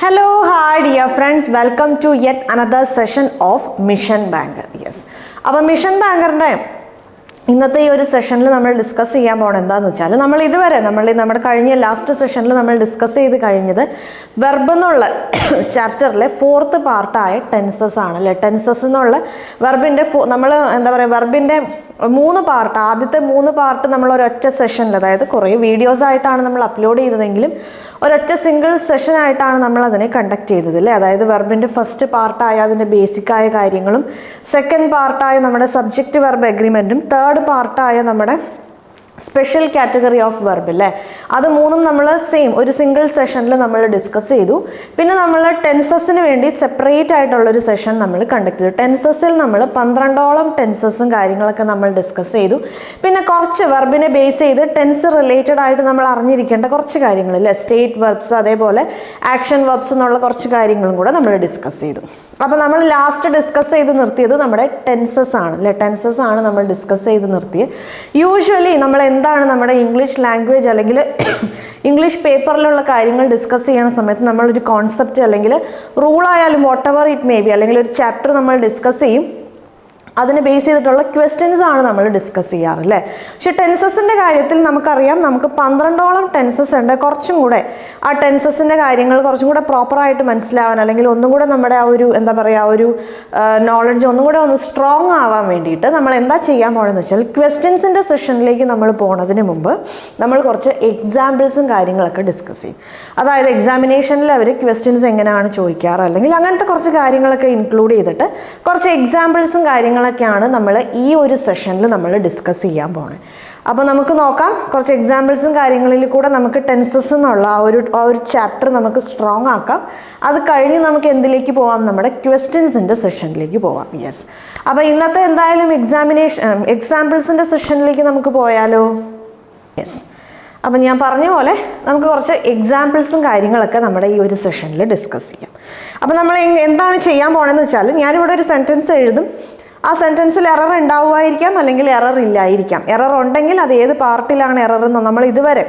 Hello, hi dear friends, welcome to yet another session of Mission Banker. Yes. അപ്പോൾ mission ബാങ്കറിൻ്റെ ഇന്നത്തെ ഈ ഒരു സെഷനിൽ നമ്മൾ ഡിസ്കസ് ചെയ്യാൻ പോകണം എന്താണെന്ന് വെച്ചാൽ നമ്മുടെ കഴിഞ്ഞ ലാസ്റ്റ് സെഷനിൽ നമ്മൾ ഡിസ്കസ് ചെയ്ത് കഴിഞ്ഞത് വെർബ് എന്നുള്ള ചാപ്റ്ററിലെ 4th പാർട്ടായ ടെൻസസ് ആണ് അല്ലേ. ടെൻസസ് എന്നുള്ള വെർബിൻ്റെ വെർബിൻ്റെ 3 പാർട്ട്, ആദ്യത്തെ 3 പാർട്ട് നമ്മൾ ഒരൊറ്റ സെഷനിൽ, അതായത് കുറേ വീഡിയോസ് ആയിട്ടാണ് നമ്മൾ അപ്ലോഡ് ചെയ്തതെങ്കിലും ഒരൊറ്റ സിംഗിൾ സെഷനായിട്ടാണ് നമ്മൾ അതിനെ കണ്ടക്ട് ചെയ്തത് അല്ലേ. അതായത് വെർബിൻ്റെ ഫസ്റ്റ് പാർട്ടായ അതിൻ്റെ ബേസിക്കായ കാര്യങ്ങളും, സെക്കൻഡ് പാർട്ടായ നമ്മുടെ സബ്ജക്റ്റ് വെർബ് എഗ്രിമെൻറ്റും, തേർഡ് പാർട്ടായ നമ്മുടെ സ്പെഷ്യൽ കാറ്റഗറി ഓഫ് വെർബ് അല്ലേ, അത് 3ഉം നമ്മൾ ഒരു സിംഗിൾ സെഷനിൽ നമ്മൾ ഡിസ്കസ് ചെയ്തു. പിന്നെ നമ്മൾ ടെൻസസിന് വേണ്ടി സെപ്പറേറ്റ് ആയിട്ടുള്ളൊരു സെഷൻ നമ്മൾ കണ്ടക്ട് ചെയ്തു. ടെൻസസിൽ നമ്മൾ 12ഓളം ടെൻസസും കാര്യങ്ങളൊക്കെ നമ്മൾ ഡിസ്കസ് ചെയ്തു. പിന്നെ കുറച്ച് വെർബിനെ ബേസ് ചെയ്ത് ടെൻസ് റിലേറ്റഡ് ആയിട്ട് നമ്മൾ അറിഞ്ഞിരിക്കേണ്ട കുറച്ച് കാര്യങ്ങൾ അല്ലേ, സ്റ്റേറ്റ് വെർബ്സ് അതേപോലെ ആക്ഷൻ വെർബ്സ് എന്നുള്ള കുറച്ച് കാര്യങ്ങളും കൂടെ നമ്മൾ ഡിസ്കസ് ചെയ്തു. അപ്പോൾ നമ്മൾ ലാസ്റ്റ് ഡിസ്കസ് ചെയ്ത് നിർത്തിയത് നമ്മുടെ ടെൻസസ് ആണ് അല്ലേ. ടെൻസസ് ആണ് നമ്മൾ ഡിസ്കസ് ചെയ്ത് നിർത്തിയത്. യൂഷ്വലി നമ്മൾ എന്താണ് നമ്മുടെ ഇംഗ്ലീഷ് ലാംഗ്വേജ് അല്ലെങ്കിൽ ഇംഗ്ലീഷ് പേപ്പറിലുള്ള കാര്യങ്ങൾ ഡിസ്കസ് ചെയ്യുന്ന സമയത്ത് നമ്മളൊരു കോൺസെപ്റ്റ് അല്ലെങ്കിൽ റൂളായാലും whatever it may be, അല്ലെങ്കിൽ ഒരു ചാപ്റ്റർ നമ്മൾ ഡിസ്കസ് ചെയ്യും, അതിനെ ബേസ് ചെയ്തിട്ടുള്ള ക്വസ്റ്റ്യൻസ് ആണ് നമ്മൾ ഡിസ്കസ് ചെയ്യാറ് അല്ലേ. പക്ഷേ ടെൻസസിൻ്റെ കാര്യത്തിൽ നമുക്കറിയാം, നമുക്ക് 12ഓളം ടെൻസസ് ഉണ്ട്. കുറച്ചും കൂടെ ആ ടെൻസസിൻ്റെ കാര്യങ്ങൾ കുറച്ചും കൂടെ പ്രോപ്പറായിട്ട് മനസ്സിലാവാൻ, അല്ലെങ്കിൽ ഒന്നും കൂടെ നമ്മുടെ ആ ഒരു നോളജ് ഒന്നും കൂടെ ഒന്ന് സ്ട്രോങ് ആവാൻ വേണ്ടിയിട്ട് നമ്മൾ എന്താ ചെയ്യാൻ പോകണമെന്ന് വെച്ചാൽ, ക്വസ്റ്റ്യൻസിൻ്റെ സെഷനിലേക്ക് നമ്മൾ പോകുന്നതിന് മുമ്പ് നമ്മൾ കുറച്ച് എക്സാമ്പിൾസും കാര്യങ്ങളൊക്കെ ഡിസ്കസ് ചെയ്യും. അതായത് എക്സാമിനേഷനിൽ അവർ ക്വസ്റ്റ്യൻസ് എങ്ങനെയാണ് ചോദിക്കാറ്, അല്ലെങ്കിൽ അങ്ങനത്തെ കുറച്ച് കാര്യങ്ങളൊക്കെ ഇൻക്ലൂഡ് ചെയ്തിട്ട് കുറച്ച് എക്സാമ്പിൾസും കാര്യങ്ങളൊക്കെയാണ് നമ്മൾ ഈ ഒരു സെഷനിൽ നമ്മൾ ഡിസ്കസ് ചെയ്യാൻ പോകുന്നത്. അപ്പോൾ നമുക്ക് നോക്കാം, കുറച്ച് എക്സാമ്പിൾസും കാര്യങ്ങളിൽ കൂടെ നമുക്ക് ടെൻസസ് എന്നുള്ള ആ ഒരു ചാപ്റ്റർ നമുക്ക് സ്ട്രോങ് ആക്കാം. അത് കഴിഞ്ഞ് നമുക്ക് എന്തിലേക്ക് പോവാം, നമ്മുടെ ക്വസ്റ്റ്യൻസിൻ്റെ സെഷനിലേക്ക് പോവാം. യെസ്. അപ്പോൾ ഇന്നത്തെ എന്തായാലും എക്സാമ്പിൾസിൻ്റെ സെഷനിലേക്ക് നമുക്ക് പോയാലോ. യെസ്. അപ്പം ഞാൻ പറഞ്ഞ പോലെ നമുക്ക് കുറച്ച് എക്സാമ്പിൾസും കാര്യങ്ങളൊക്കെ നമ്മുടെ ഈ ഒരു സെഷനിൽ ഡിസ്കസ് ചെയ്യാം. അപ്പം നമ്മൾ എന്താണ് ചെയ്യാൻ പോകണമെന്ന് വെച്ചാൽ, ഞാനിവിടെ ഒരു സെൻറ്റൻസ് എഴുതും. ആ സെൻറ്റൻസിൽ എറർ ഉണ്ടാവുമായിരിക്കാം, അല്ലെങ്കിൽ എറർ ഇല്ലായിരിക്കാം. എറർ ഉണ്ടെങ്കിൽ അത് ഏത് പാർട്ടിലാണ് എറർ എന്ന് നമ്മൾ ഇതുവരെ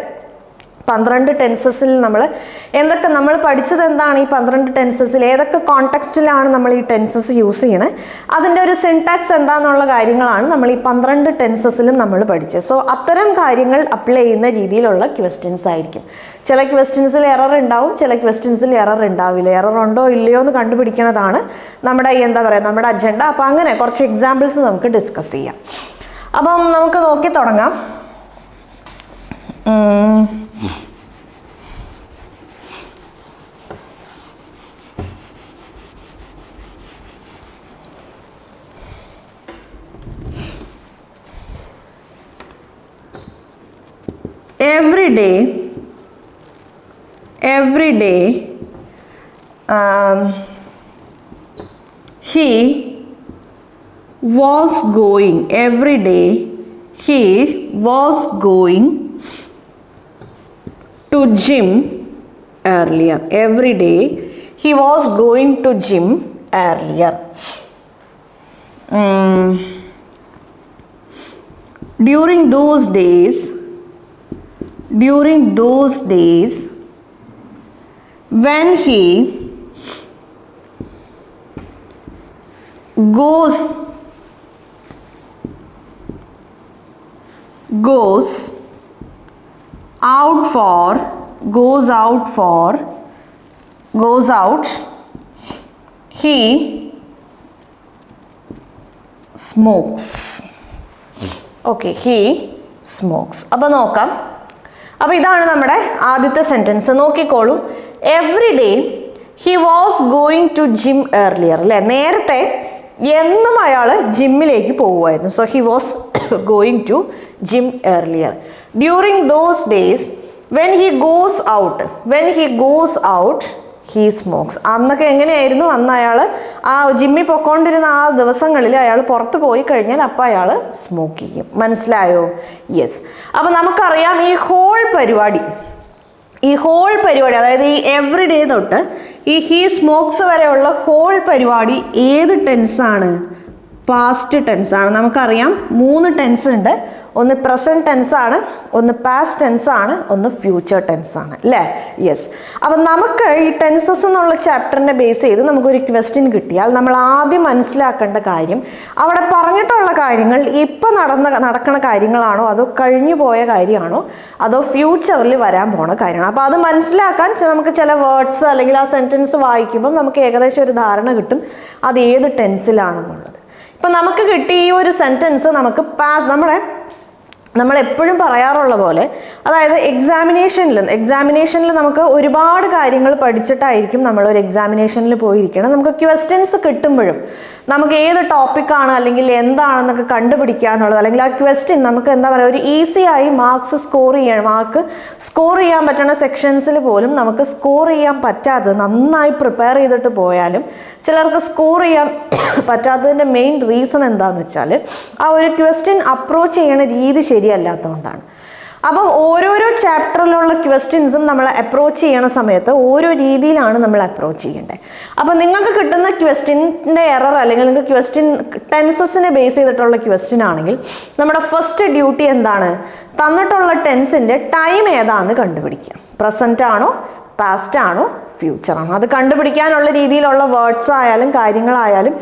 12 ടെൻസസിൽ നമ്മൾ പഠിച്ചത് എന്താണ്, ഈ 12 ടെൻസസിൽ ഏതൊക്കെ കോണ്ടെക്സ്റ്റിലാണ് നമ്മൾ ഈ ടെൻസസ് യൂസ് ചെയ്യണത്, അതിൻ്റെ ഒരു സിൻടാക്സ് എന്താണെന്നുള്ള കാര്യങ്ങളാണ് നമ്മൾ ഈ 12 ടെൻസസിലും നമ്മൾ പഠിച്ചത്. സോ അത്തരം കാര്യങ്ങൾ അപ്ലൈ ചെയ്യുന്ന രീതിയിലുള്ള ക്വസ്റ്റ്യൻസ് ആയിരിക്കും. ചില ക്വസ്റ്റ്യൻസിൽ എറർ ഉണ്ടാവും, ചില ക്വസ്റ്റ്യൻസിൽ എറർ ഉണ്ടാവില്ല. എറർ ഉണ്ടോ ഇല്ലയോ എന്ന് കണ്ടുപിടിക്കുന്നതാണ് നമ്മുടെ നമ്മുടെ അജണ്ട. അപ്പോൾ അങ്ങനെ കുറച്ച് എക്സാമ്പിൾസ് നമുക്ക് ഡിസ്കസ് ചെയ്യാം. അപ്പം നമുക്ക് നോക്കി തുടങ്ങാം. Every day he was going to gym earlier. Every day he was going to gym earlier. During those days when he goes out he smokes. Okay, he smokes. അപ്പോൾ നോക്കാം. അപ്പോൾ ഇതാണ് നമ്മുടെ ആദ്യത്തെ സെൻറ്റൻസ്. നോക്കിക്കോളൂ. Every day he was going to gym earlier അല്ലേ. നേരത്തെ എന്നും അയാൾ ജിമ്മിലേക്ക് പോകുമായിരുന്നു. So he was going to gym earlier. During those days when he goes out he smokes. അന്നൊക്കെ എങ്ങനെയായിരുന്നു, അന്ന് അയാൾ ആ ജിമ്മിൽ പൊയ്ക്കൊണ്ടിരുന്ന ആ ദിവസങ്ങളിൽ അയാൾ പുറത്ത് പോയി കഴിഞ്ഞാൽ അപ്പോൾ അയാൾ സ്മോക്ക് ചെയ്യും. മനസ്സിലായോ? യെസ്. അപ്പോൾ നമുക്കറിയാം ഈ ഹോൾ പരിപാടി, അതായത് ഈ എവറി ഡേ തൊട്ട് ഈ ഹീ സ്മോക്സ് വരെയുള്ള ഹോൾ പരിപാടി ഏത് ടെൻസാണ്? പാസ്റ്റ് ടെൻസ് ആണ്. നമുക്കറിയാം 3 ടെൻസ് ഉണ്ട്. ഒന്ന് പ്രസൻറ്റ് ടെൻസ് ആണ്, ഒന്ന് പാസ്റ്റ് ടെൻസ് ആണ്, ഒന്ന് ഫ്യൂച്ചർ ടെൻസ് ആണ് അല്ലേ? യെസ്. അപ്പം നമുക്ക് ഈ ടെൻസസ് എന്നുള്ള ചാപ്റ്ററിനെ ബേസ് ചെയ്ത് നമുക്കൊരു ക്വസ്റ്റ്യൻ കിട്ടിയാൽ നമ്മൾ ആദ്യം മനസ്സിലാക്കേണ്ട കാര്യം അവിടെ പറഞ്ഞിട്ടുള്ള കാര്യങ്ങൾ ഇപ്പം നടക്കുന്ന കാര്യങ്ങളാണോ അതോ കഴിഞ്ഞു പോയ കാര്യമാണോ അതോ ഫ്യൂച്ചറിൽ വരാൻ പോണ കാര്യമാണോ. അപ്പോൾ അത് മനസ്സിലാക്കാൻ നമുക്ക് ചില വേർഡ്സ് അല്ലെങ്കിൽ ആ സെൻറ്റൻസ് വായിക്കുമ്പം നമുക്ക് ഏകദേശം ഒരു ധാരണ കിട്ടും അത് ഏത് ടെൻസിലാണെന്നുള്ളത്. ഇപ്പം നമുക്ക് കിട്ടിയ ഈ ഒരു സെൻറ്റൻസ് നമുക്ക് നമ്മളെപ്പോഴും പറയാറുള്ള പോലെ, അതായത് എക്സാമിനേഷനിൽ നമുക്ക് ഒരുപാട് കാര്യങ്ങൾ പഠിച്ചിട്ടായിരിക്കും നമ്മളൊരു എക്സാമിനേഷനിൽ പോയിരിക്കണം. നമുക്ക് ക്വസ്റ്റ്യൻസ് കിട്ടുമ്പോഴും നമുക്ക് ഏത് ടോപ്പിക്കാണ് അല്ലെങ്കിൽ എന്താണെന്നൊക്കെ കണ്ടുപിടിക്കുക എന്നുള്ളത്, അല്ലെങ്കിൽ ആ ക്വസ്റ്റ്യൻ നമുക്ക് എന്താ പറയുക ഒരു ഈസിയായി മാർക്ക് സ്കോർ ചെയ്യാൻ പറ്റുന്ന സെക്ഷൻസിൽ പോലും നമുക്ക് സ്കോർ ചെയ്യാൻ പറ്റാത്തത്, നന്നായി പ്രിപ്പയർ ചെയ്തിട്ട് പോയാലും ചിലർക്ക് സ്കോർ ചെയ്യാൻ പറ്റാത്തതിൻ്റെ മെയിൻ റീസൺ എന്താണെന്ന് വെച്ചാൽ ആ ഒരു ക്വസ്റ്റ്യൻ അപ്രോച്ച് ചെയ്യണ രീതി ശരിയല്ലാത്തതുകൊണ്ടാണ്. അപ്പം ഓരോരോ ചാപ്റ്ററിലുള്ള ക്വസ്റ്റ്യൻസും നമ്മൾ അപ്രോച്ച് ചെയ്യണ സമയത്ത് ഓരോ രീതിയിലാണ് നമ്മൾ അപ്രോച്ച് ചെയ്യേണ്ടത്. അപ്പം നിങ്ങൾക്ക് കിട്ടുന്ന ക്വസ്റ്റ്യൻ്റെ എറർ അല്ലെങ്കിൽ നിങ്ങൾക്ക് ക്വസ്റ്റ്യൻ ടെൻസസിനെ ബേസ് ചെയ്തിട്ടുള്ള ക്വസ്റ്റ്യൻ ആണെങ്കിൽ നമ്മുടെ ഫസ്റ്റ് ഡ്യൂട്ടി എന്താണ്? തന്നിട്ടുള്ള ടെൻസിൻ്റെ ടൈം ഏതാണെന്ന് കണ്ടുപിടിക്കുക. പ്രസൻറ്റ് ആണോ, പാസ്റ്റ് ആണോ, ഫ്യൂച്ചർ ആണോ? അത് കണ്ടുപിടിക്കാനുള്ള രീതിയിലുള്ള വേർഡ്സ് ആയാലും കാര്യങ്ങളായാലും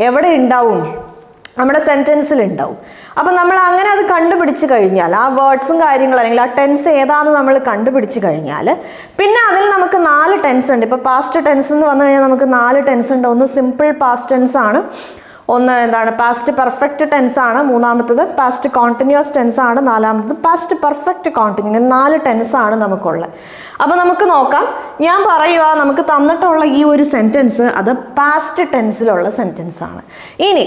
എവിടെ ഉണ്ടാവും? നമ്മുടെ സെൻറ്റൻസിൽ ഉണ്ടാവും. അപ്പം നമ്മൾ അങ്ങനെ അത് കണ്ടുപിടിച്ച് കഴിഞ്ഞാൽ ആ വേർഡ്സും കാര്യങ്ങളും അല്ലെങ്കിൽ ആ ടെൻസ് ഏതാണെന്ന് നമ്മൾ കണ്ടുപിടിച്ച് കഴിഞ്ഞാൽ പിന്നെ അതിൽ നമുക്ക് 4 ടെൻസ് ഉണ്ട്. ഇപ്പോൾ പാസ്റ്റ് ടെൻസ് എന്ന് വന്നു കഴിഞ്ഞാൽ നമുക്ക് 4 ടെൻസ് ഉണ്ട്. ഒന്ന് സിമ്പിൾ പാസ്റ്റ് ടെൻസ് ആണ്, ഒന്ന് എന്താണ് പാസ്റ്റ് പെർഫെക്റ്റ് ടെൻസ് ആണ്, മൂന്നാമത്തത് പാസ്റ്റ് കോണ്ടിന്യൂസ് ടെൻസ് ആണ്, നാലാമത്തത് പാസ്റ്റ് പെർഫെക്റ്റ് കോണ്ടിന്യൂ. 4 ടെൻസ് ആണ് നമുക്കുള്ളത്. അപ്പോൾ നമുക്ക് നോക്കാം. ഞാൻ പറയുക നമുക്ക് തന്നിട്ടുള്ള ഈ ഒരു സെൻറ്റൻസ് അത് പാസ്റ്റ് ടെൻസിലുള്ള സെൻറ്റൻസ് ആണ്. ഇനി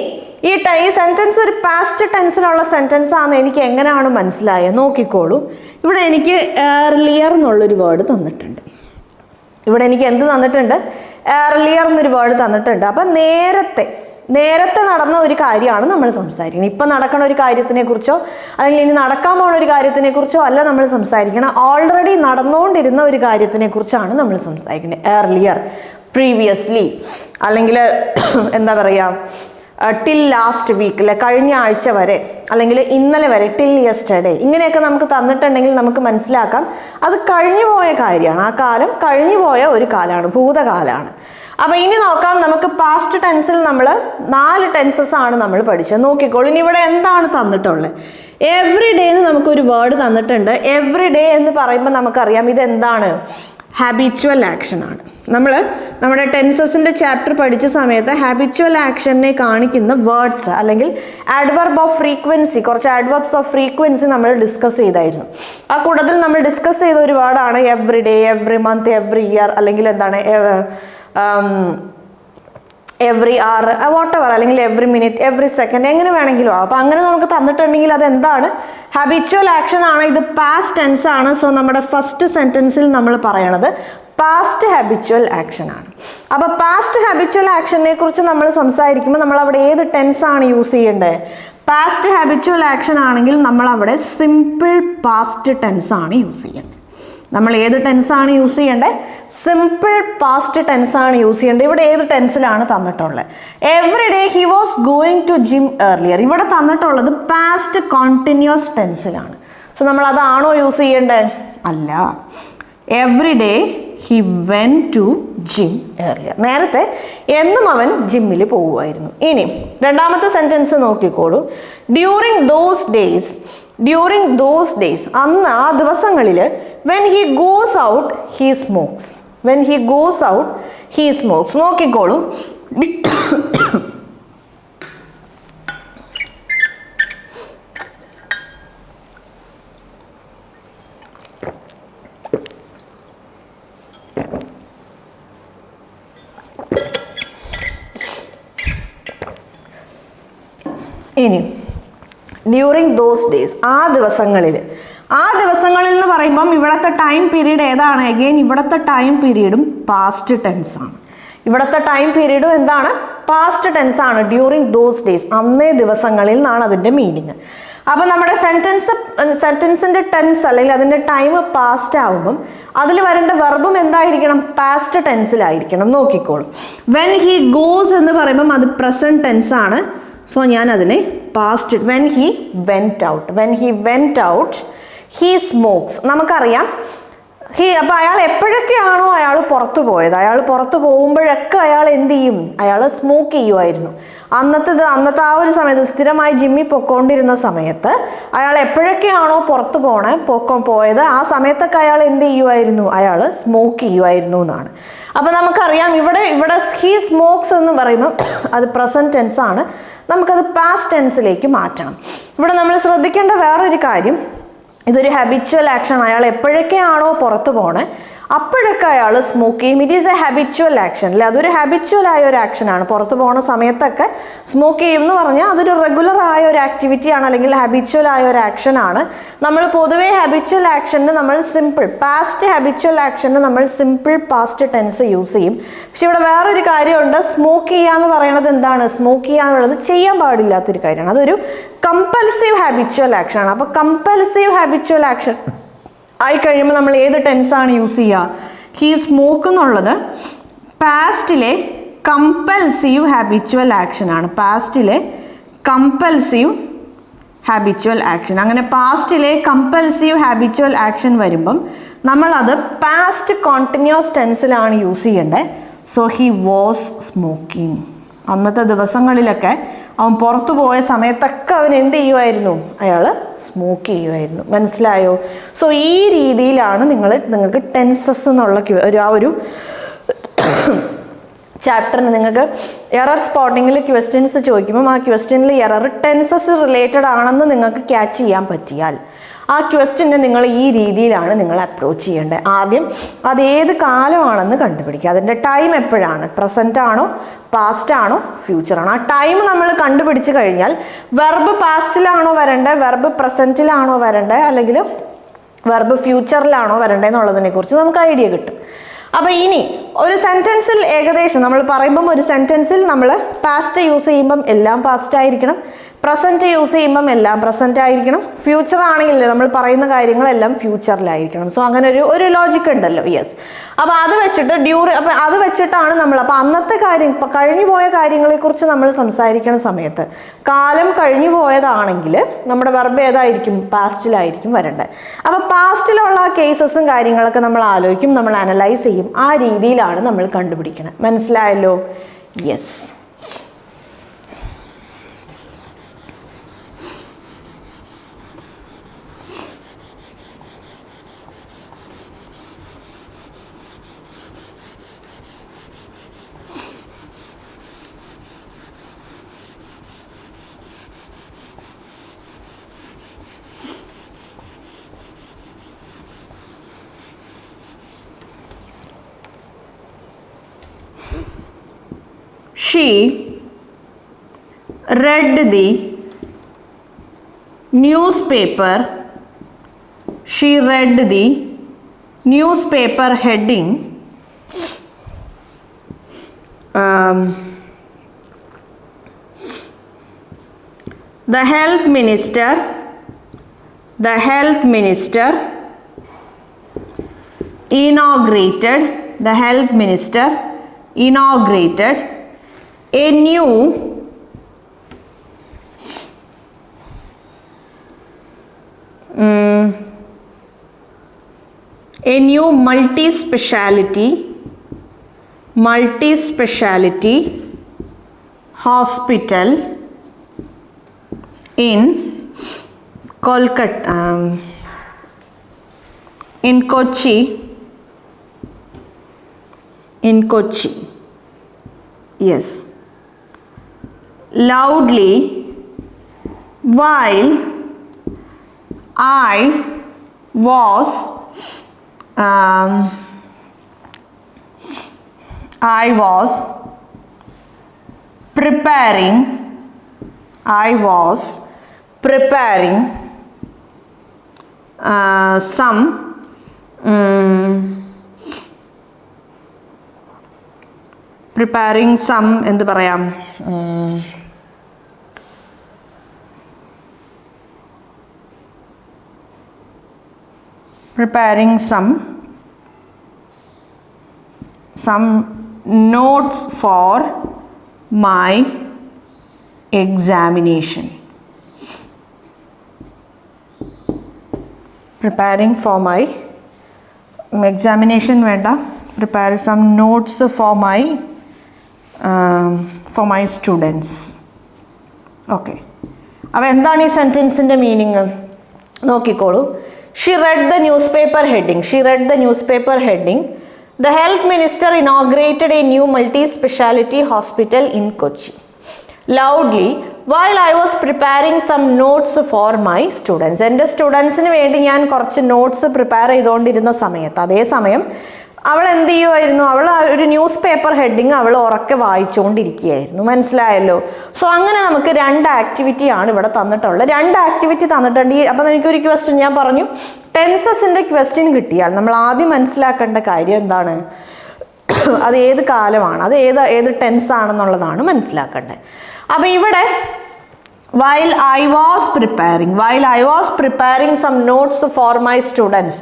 ഈ സെൻറ്റൻസ് ഒരു പാസ്റ്റ് ടെൻസിലുള്ള സെൻറ്റൻസ് ആണെന്ന് എനിക്ക് എങ്ങനെയാണ് മനസ്സിലായത്? നോക്കിക്കോളൂ. ഇവിടെ എനിക്ക് ഏർലിയർ എന്നുള്ളൊരു വേർഡ് തന്നിട്ടുണ്ട്. ഇവിടെ എനിക്ക് എന്ത് തന്നിട്ടുണ്ട്? ഏർലിയർ എന്നൊരു വേർഡ് തന്നിട്ടുണ്ട്. അപ്പം നേരത്തെ നടന്ന ഒരു കാര്യമാണ് നമ്മൾ സംസാരിക്കുന്നത്. ഇപ്പം നടക്കുന്ന ഒരു കാര്യത്തിനെ കുറിച്ചോ അല്ലെങ്കിൽ ഇനി നടക്കാൻ പോകുന്ന ഒരു കാര്യത്തിനെ കുറിച്ചോ അല്ല നമ്മൾ സംസാരിക്കണം. ഓൾറെഡി നടന്നുകൊണ്ടിരുന്ന ഒരു കാര്യത്തിനെ കുറിച്ചാണ് നമ്മൾ സംസാരിക്കുന്നത്. ഏർലിയർ, പ്രീവിയസ്ലി, അല്ലെങ്കിൽ എന്താ പറയുക ടിൽ ലാസ്റ്റ് വീക്ക് അല്ലെ, കഴിഞ്ഞ ആഴ്ച വരെ അല്ലെങ്കിൽ ഇന്നലെ വരെ, ടിൽ യെസ്റ്റർഡേ, ഇങ്ങനെയൊക്കെ നമുക്ക് തന്നിട്ടുണ്ടെങ്കിൽ നമുക്ക് മനസ്സിലാക്കാം അത് കഴിഞ്ഞു പോയ കാര്യമാണ്. ആ കാലം കഴിഞ്ഞു പോയ ഒരു കാലമാണ്, ഭൂതകാലമാണ്. അപ്പോൾ ഇനി നോക്കാം. നമുക്ക് പാസ്റ്റ് ടെൻസിൽ നമ്മൾ 4 ടെൻസസ് ആണ് നമ്മൾ പഠിച്ചത്. നോക്കിക്കോളൂ. ഇനി ഇവിടെ എന്താണ് തന്നിട്ടുള്ളത്? എവറി ഡേ എന്ന് നമുക്കൊരു വേർഡ് തന്നിട്ടുണ്ട്. എവറി ഡേ എന്ന് പറയുമ്പോൾ നമുക്കറിയാം ഇതെന്താണ്? ഹാബിച്വൽ ആക്ഷൻ ആണ്. നമ്മുടെ ടെൻസസിൻ്റെ ചാപ്റ്റർ പഠിച്ച സമയത്ത് ഹാബിച്വൽ ആക്ഷനെ കാണിക്കുന്ന വേർഡ്സ് അല്ലെങ്കിൽ ആഡ്വർബ് ഓഫ് ഫ്രീക്വൻസി, കുറച്ച് ആഡ്വർബ്സ് ഓഫ് ഫ്രീക്വൻസി നമ്മൾ ഡിസ്കസ് ചെയ്തായിരുന്നു. ആ കൂട്ടത്തിൽ നമ്മൾ ഡിസ്കസ് ചെയ്ത ഒരു വേർഡാണ് every day, every month, every year, അല്ലെങ്കിൽ എന്താണ് എവറി അവർ, വാട്ടെവർ, അല്ലെങ്കിൽ എവറി മിനിറ്റ്, എവറി സെക്കൻഡ്, എങ്ങനെ വേണമെങ്കിലും. അപ്പോൾ അങ്ങനെ നമുക്ക് തന്നിട്ടുണ്ടെങ്കിൽ അതെന്താണ്? ഹാബിച്വൽ ആക്ഷൻ ആണ്. ഇത് പാസ്റ്റ് ടെൻസ് ആണ്. സോ നമ്മുടെ ഫസ്റ്റ് സെൻറ്റൻസിൽ നമ്മൾ പറയണത് പാസ്റ്റ് ഹാബിച്വൽ ആക്ഷൻ ആണ്. അപ്പോൾ പാസ്റ്റ് ഹാബിച്വൽ ആക്ഷനെ കുറിച്ച് നമ്മൾ സംസാരിക്കുമ്പോൾ നമ്മൾ അവിടെ ഏത് ടെൻസ് ആണ് യൂസ് ചെയ്യേണ്ടത്? പാസ്റ്റ് ഹാബിച്വൽ ആക്ഷൻ ആണെങ്കിൽ നമ്മൾ അവിടെ സിമ്പിൾ പാസ്റ്റ് ടെൻസ് ആണ് യൂസ് ചെയ്യേണ്ടത്. നമ്മൾ ഏത് ടെൻസാണ് യൂസ് ചെയ്യേണ്ടത്? സിമ്പിൾ പാസ്റ്റ് ടെൻസ് ആണ് യൂസ് ചെയ്യേണ്ടത്. ഇവിടെ ഏത് ടെൻസിലാണ് തന്നിട്ടുള്ളത്? Every day he was going to gym earlier. ഇവിടെ തന്നിട്ടുള്ളത് പാസ്റ്റ് കോണ്ടിന്യൂസ് ടെൻസിലാണ്. സോ നമ്മൾ അതാണോ യൂസ് ചെയ്യേണ്ടത്? അല്ല. Every day he went to gym earlier. നേരത്തെ എന്നും അവൻ ജിമ്മിൽ പോവുമായിരുന്നു. ഇനി രണ്ടാമത്തെ സെൻറ്റൻസ് നോക്കിക്കോളൂ. ഡ്യൂറിങ് ദോസ് ഡേയ്സ് അന്ന് ആ ദിവസങ്ങളിൽ when he goes out he smokes. നോക്കിക്കോളൂ. ഇനി ഡ്യൂറിങ് ദോസ് ഡേയ്സ്, ആ ദിവസങ്ങളിൽ എന്ന് പറയുമ്പം ഇവിടുത്തെ ടൈം പീരീഡ് ഏതാണ്? അഗെയിൻ ഇവിടുത്തെ ടൈം പീരീഡും പാസ്റ്റ് ടെൻസ് ആണ്. ഇവിടുത്തെ ടൈം പീരീഡും എന്താണ്? പാസ്റ്റ് ടെൻസ് ആണ്. ഡ്യൂറിങ് ദോസ് ഡേയ്സ്, അന്നേ ദിവസങ്ങളിൽ എന്നാണ് അതിൻ്റെ മീനിങ്. അപ്പം നമ്മുടെ സെൻറ്റൻസിൻ്റെ ടെൻസ് അല്ലെങ്കിൽ അതിൻ്റെ ടൈം പാസ്റ്റ് ആകുമ്പം അതിൽ വരേണ്ട വെർബും എന്തായിരിക്കണം? പാസ്റ്റ് ടെൻസിലായിരിക്കണം. നോക്കിക്കോളും. വെൻ ഹി ഗോസ് എന്ന് പറയുമ്പം അത് പ്രസൻറ്റ് ടെൻസ് ആണ്. സോ ഞാൻ അതിനെ past. When he went out he smokes. നമുക്കറിയാം അപ്പോൾ അയാൾ എപ്പോഴൊക്കെയാണോ അയാൾ പുറത്തു പോയത്, അയാൾ പുറത്തു പോകുമ്പോഴൊക്കെ അയാൾ എന്ത് ചെയ്യും, അയാൾ സ്മോക്ക് ചെയ്യുമായിരുന്നു. അന്നത്തെ ആ ഒരു സമയത്ത് സ്ഥിരമായി ജിമ്മിൽ പൊക്കോണ്ടിരുന്ന സമയത്ത് അയാൾ എപ്പോഴൊക്കെയാണോ പുറത്തു പോയത് ആ സമയത്തൊക്കെ അയാൾ എന്ത് ചെയ്യുമായിരുന്നു, അയാൾ സ്മോക്ക് ചെയ്യുമായിരുന്നു എന്നാണ്. അപ്പോൾ നമുക്കറിയാം ഇവിടെ ഹി സ്മോക്സ് എന്ന് പറയുമ്പോൾ അത് പ്രസന്റ് ടെൻസ് ആണ്. നമുക്കത് പാസ്റ്റ് ടെൻസിലേക്ക് മാറ്റണം. ഇവിടെ നമ്മൾ ശ്രദ്ധിക്കേണ്ട വേറൊരു കാര്യം, ഇതൊരു ഹാബിച്വൽ ആക്ഷൻ. അയാൾ എപ്പോഴൊക്കെയാണോ പുറത്തു പോണേ അപ്പോഴൊക്കെ അയാൾ സ്മോക്ക് ചെയ്യും. It is A habitual action അല്ലേ, അതൊരു ഹാബിച്വൽ ആയ ഒരു ആക്ഷനാണ്. പുറത്ത് പോകുന്ന സമയത്തൊക്കെ സ്മോക്ക് ചെയ്യും എന്ന് പറഞ്ഞാൽ അതൊരു റെഗുലർ ആയ ഒരു ആക്ടിവിറ്റിയാണ്, അല്ലെങ്കിൽ ഹാബിച്വൽ ആയ ഒരു ആക്ഷനാണ്. നമ്മൾ പൊതുവേ ഹാബിച്വൽ ആക്ഷന് നമ്മൾ ഹാബിച്വൽ ആക്ഷന് നമ്മൾ സിമ്പിൾ പാസ്റ്റ് ടെൻസ് യൂസ് ചെയ്യും. പക്ഷെ ഇവിടെ വേറൊരു കാര്യമുണ്ട്, സ്മോക്ക് ചെയ്യാന്ന് പറയുന്നത് എന്താണ്, സ്മോക്ക് ചെയ്യാന്നുള്ളത് ചെയ്യാൻ പാടില്ലാത്തൊരു കാര്യമാണ്. അതൊരു കമ്പൽസീവ് ഹാബിച്വൽ ആക്ഷൻ ആണ്. അപ്പോൾ കമ്പൽസീവ് ഹാബിച്വൽ ആക്ഷൻ ആയി കഴിയുമ്പോൾ നമ്മൾ ഏത് ടെൻസാണ് യൂസ് ചെയ്യുക, ഹീ സ്മോക്ക് എന്നുള്ളത് പാസ്റ്റിലെ കമ്പൽസീവ് ഹാബിച്വൽ ആക്ഷൻ ആണ്. പാസ്റ്റിലെ കമ്പൽസീവ് ഹാബിച്വൽ ആക്ഷൻ. അങ്ങനെ പാസ്റ്റിലെ കമ്പൽസീവ് ഹാബിച്വൽ ആക്ഷൻ വരുമ്പം നമ്മളത് പാസ്റ്റ് കോണ്ടിന്യൂസ് ടെൻസിലാണ് യൂസ് ചെയ്യേണ്ടത്. So he was smoking. അന്നത്തെ ദിവസങ്ങളിലൊക്കെ അവൻ പുറത്തു പോയ സമയത്തൊക്കെ അവൻ എന്ത് ചെയ്യുമായിരുന്നു, അയാൾ സ്മോക്ക് ചെയ്യുമായിരുന്നു. മനസ്സിലായോ? സോ ഈ രീതിയിലാണ് നിങ്ങൾക്ക് ടെൻസസ് എന്നുള്ള ആ ഒരു ചാപ്റ്ററിന് നിങ്ങൾക്ക് എറർ സ്പോട്ടിങ്ങിൽ ക്വസ്റ്റ്യൻസ് ചോദിക്കുമ്പം ആ ക്വസ്റ്റ്യനിൽ എറർ ടെൻസസ് റിലേറ്റഡ് ആണെന്ന് നിങ്ങൾക്ക് ക്യാച്ച് ചെയ്യാൻ പറ്റിയാൽ ആ ക്വസ്റ്റ്യനെ നിങ്ങൾ ഈ രീതിയിലാണ് നിങ്ങൾ അപ്രോച്ച് ചെയ്യേണ്ടത്. ആദ്യം അത് ഏത് കാലമാണെന്ന് കണ്ടുപിടിക്കുക. അതിൻ്റെ ടൈം എപ്പോഴാണ്, പ്രസൻ്റ് ആണോ, പാസ്റ്റ് ആണോ, ഫ്യൂച്ചർ ആണോ. ആ ടൈം നമ്മൾ കണ്ടുപിടിച്ച് കഴിഞ്ഞാൽ വെർബ് പാസ്റ്റിലാണോ വരേണ്ടത്, വെർബ് പ്രസൻറ്റിലാണോ വരേണ്ടത്, അല്ലെങ്കിൽ വെർബ് ഫ്യൂച്ചറിലാണോ വരേണ്ടത് എന്നുള്ളതിനെ കുറിച്ച് നമുക്ക് ഐഡിയ കിട്ടും. അപ്പോൾ ഇനി ഒരു സെൻറ്റൻസിൽ ഏകദേശം നമ്മൾ പറയുമ്പം ഒരു സെൻറ്റൻസിൽ നമ്മൾ പാസ്റ്റ് യൂസ് ചെയ്യുമ്പം എല്ലാം പാസ്റ്റ് ആയിരിക്കണം, പ്രസൻറ്റ് യൂസ് ചെയ്യുമ്പം എല്ലാം പ്രസൻറ്റ് ആയിരിക്കണം, ഫ്യൂച്ചർ ആണെങ്കിൽ നമ്മൾ പറയുന്ന കാര്യങ്ങളെല്ലാം ഫ്യൂച്ചറിലായിരിക്കണം. സോ അങ്ങനെ ഒരു ലോജിക്ക് ഉണ്ടല്ലോ. യെസ്. അപ്പോൾ അത് വെച്ചിട്ടാണ് നമ്മൾ അപ്പോൾ അന്നത്തെ കാര്യം കഴിഞ്ഞു പോയ കാര്യങ്ങളെക്കുറിച്ച് നമ്മൾ സംസാരിക്കുന്ന സമയത്ത് കാലം കഴിഞ്ഞു പോയതാണെങ്കിൽ നമ്മുടെ വെർബ് ഏതായിരിക്കും, പാസ്റ്റിലായിരിക്കും വരേണ്ടത്. അപ്പോൾ പാസ്റ്റിലുള്ള കേസസും കാര്യങ്ങളൊക്കെ നമ്മൾ ആലോചിക്കും, നമ്മൾ അനലൈസ് ചെയ്യും. ആ രീതിയിലാണ് നമ്മൾ കണ്ടുപിടിക്കണം. മനസ്സിലായല്ലോ? Yes. She read the newspaper. She read the newspaper heading. The health minister inaugurated a new multi-speciality hospital in Kolkata, in Kochi. Yes. Loudly while I was preparing some എന്ത് പറയാം, preparing some notes for my examination. Preparing for my examination വേണ്ട, prepare some notes for my students. Okay, അപ്പോൾ എന്താണ് ഈ സെൻറ്റൻസിൻ്റെ meaning നോക്കിക്കോളൂ. She red the newspaper heading The health minister inaugurated a new multi-speciality hospital in Kochi. Loudly, while I was preparing some notes for my students. എൻ്റെ സ്റ്റുഡൻസിന് വേണ്ടി ഞാൻ കുറച്ച് notes prepare ചെയ്തുകൊണ്ടിരുന്ന സമയത്ത്, അതേസമയം അവൾ എന്ത് ചെയ്യുമായിരുന്നു? അവൾ ഒരു ന്യൂസ് പേപ്പർ ഹെഡിങ് അവൾ ഉറക്കെ വായിച്ചുകൊണ്ടിരിക്കുകയായിരുന്നു. മനസ്സിലായല്ലോ? സോ അങ്ങനെ നമുക്ക് 2 ആക്ടിവിറ്റിയാണ് ഇവിടെ തന്നിട്ടുള്ളത്. 2 ആക്ടിവിറ്റി തന്നിട്ടുണ്ട്. അപ്പോൾ എനിക്കൊരു ക്വസ്റ്റ്യൻ ഞാൻ പറഞ്ഞു, ടെൻസസിൻ്റെ ക്വസ്റ്റ്യൻ കിട്ടിയാൽ നമ്മൾ ആദ്യം മനസ്സിലാക്കേണ്ട കാര്യം എന്താണ്? അത് ഏത് കാലമാണ്, അത് ഏത് ടെൻസ് ആണെന്നുള്ളതാണ് മനസ്സിലാക്കേണ്ടത്. അപ്പോൾ ഇവിടെ while I was preparing some notes for my students,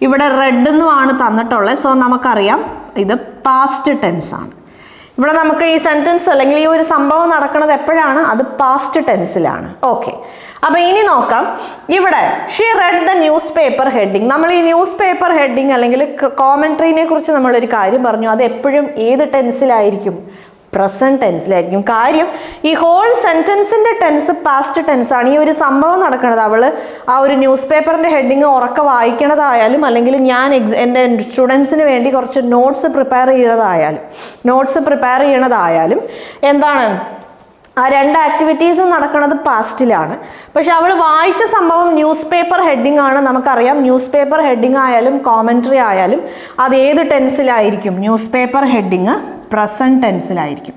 ഇവിടെ റെഡ് എന്നുമാണ് തന്നിട്ടുള്ളത്. സോ നമുക്കറിയാം ഇത് പാസ്റ്റ് ടെൻസ് ആണ്. ഇവിടെ നമുക്ക് ഈ സെൻറ്റൻസ് അല്ലെങ്കിൽ ഈ ഒരു സംഭവം നടക്കുന്നത് എപ്പോഴാണ്? അത് പാസ്റ്റ് ടെൻസിലാണ്. ഓക്കെ, അപ്പോൾ ഇനി നോക്കാം. ഇവിടെ she red the newspaper heading. നമ്മൾ ഈ ന്യൂസ് പേപ്പർ ഹെഡിങ് അല്ലെങ്കിൽ കോമൻട്രീനെ കുറിച്ച് നമ്മളൊരു കാര്യം പറഞ്ഞു. അത് എപ്പോഴും ഏത് ടെൻസിലായിരിക്കും? പ്രസൻറ്റ് ടെൻസിലായിരിക്കും. കാര്യം ഈ ഹോൾ സെൻറ്റൻസിൻ്റെ ടെൻസ് പാസ്റ്റ് ടെൻസാണ്. ഈ ഒരു സംഭവം നടക്കുന്നത്, അവൾ ആ ഒരു ന്യൂസ് പേപ്പറിൻ്റെ ഹെഡിങ് ഉറക്കെ വായിക്കണതായാലും അല്ലെങ്കിൽ ഞാൻ എൻ്റെ സ്റ്റുഡൻസിന് വേണ്ടി കുറച്ച് നോട്ട്സ് പ്രിപ്പയർ ചെയ്യണതായാലും എന്താണ്, ആ 2 ആക്ടിവിറ്റീസും നടക്കുന്നത് പാസ്റ്റിലാണ്. പക്ഷെ അവൾ വായിച്ച സംഭവം ന്യൂസ് പേപ്പർ ഹെഡിങ് ആണ്. നമുക്കറിയാം ന്യൂസ് പേപ്പർ ഹെഡിങ് ആയാലും കോമൻട്രി ആയാലും അത് ഏത് ടെൻസിലായിരിക്കും? ന്യൂസ് പേപ്പർ ഹെഡിങ് പ്രസൻറ്റ് ടെൻസിലായിരിക്കും.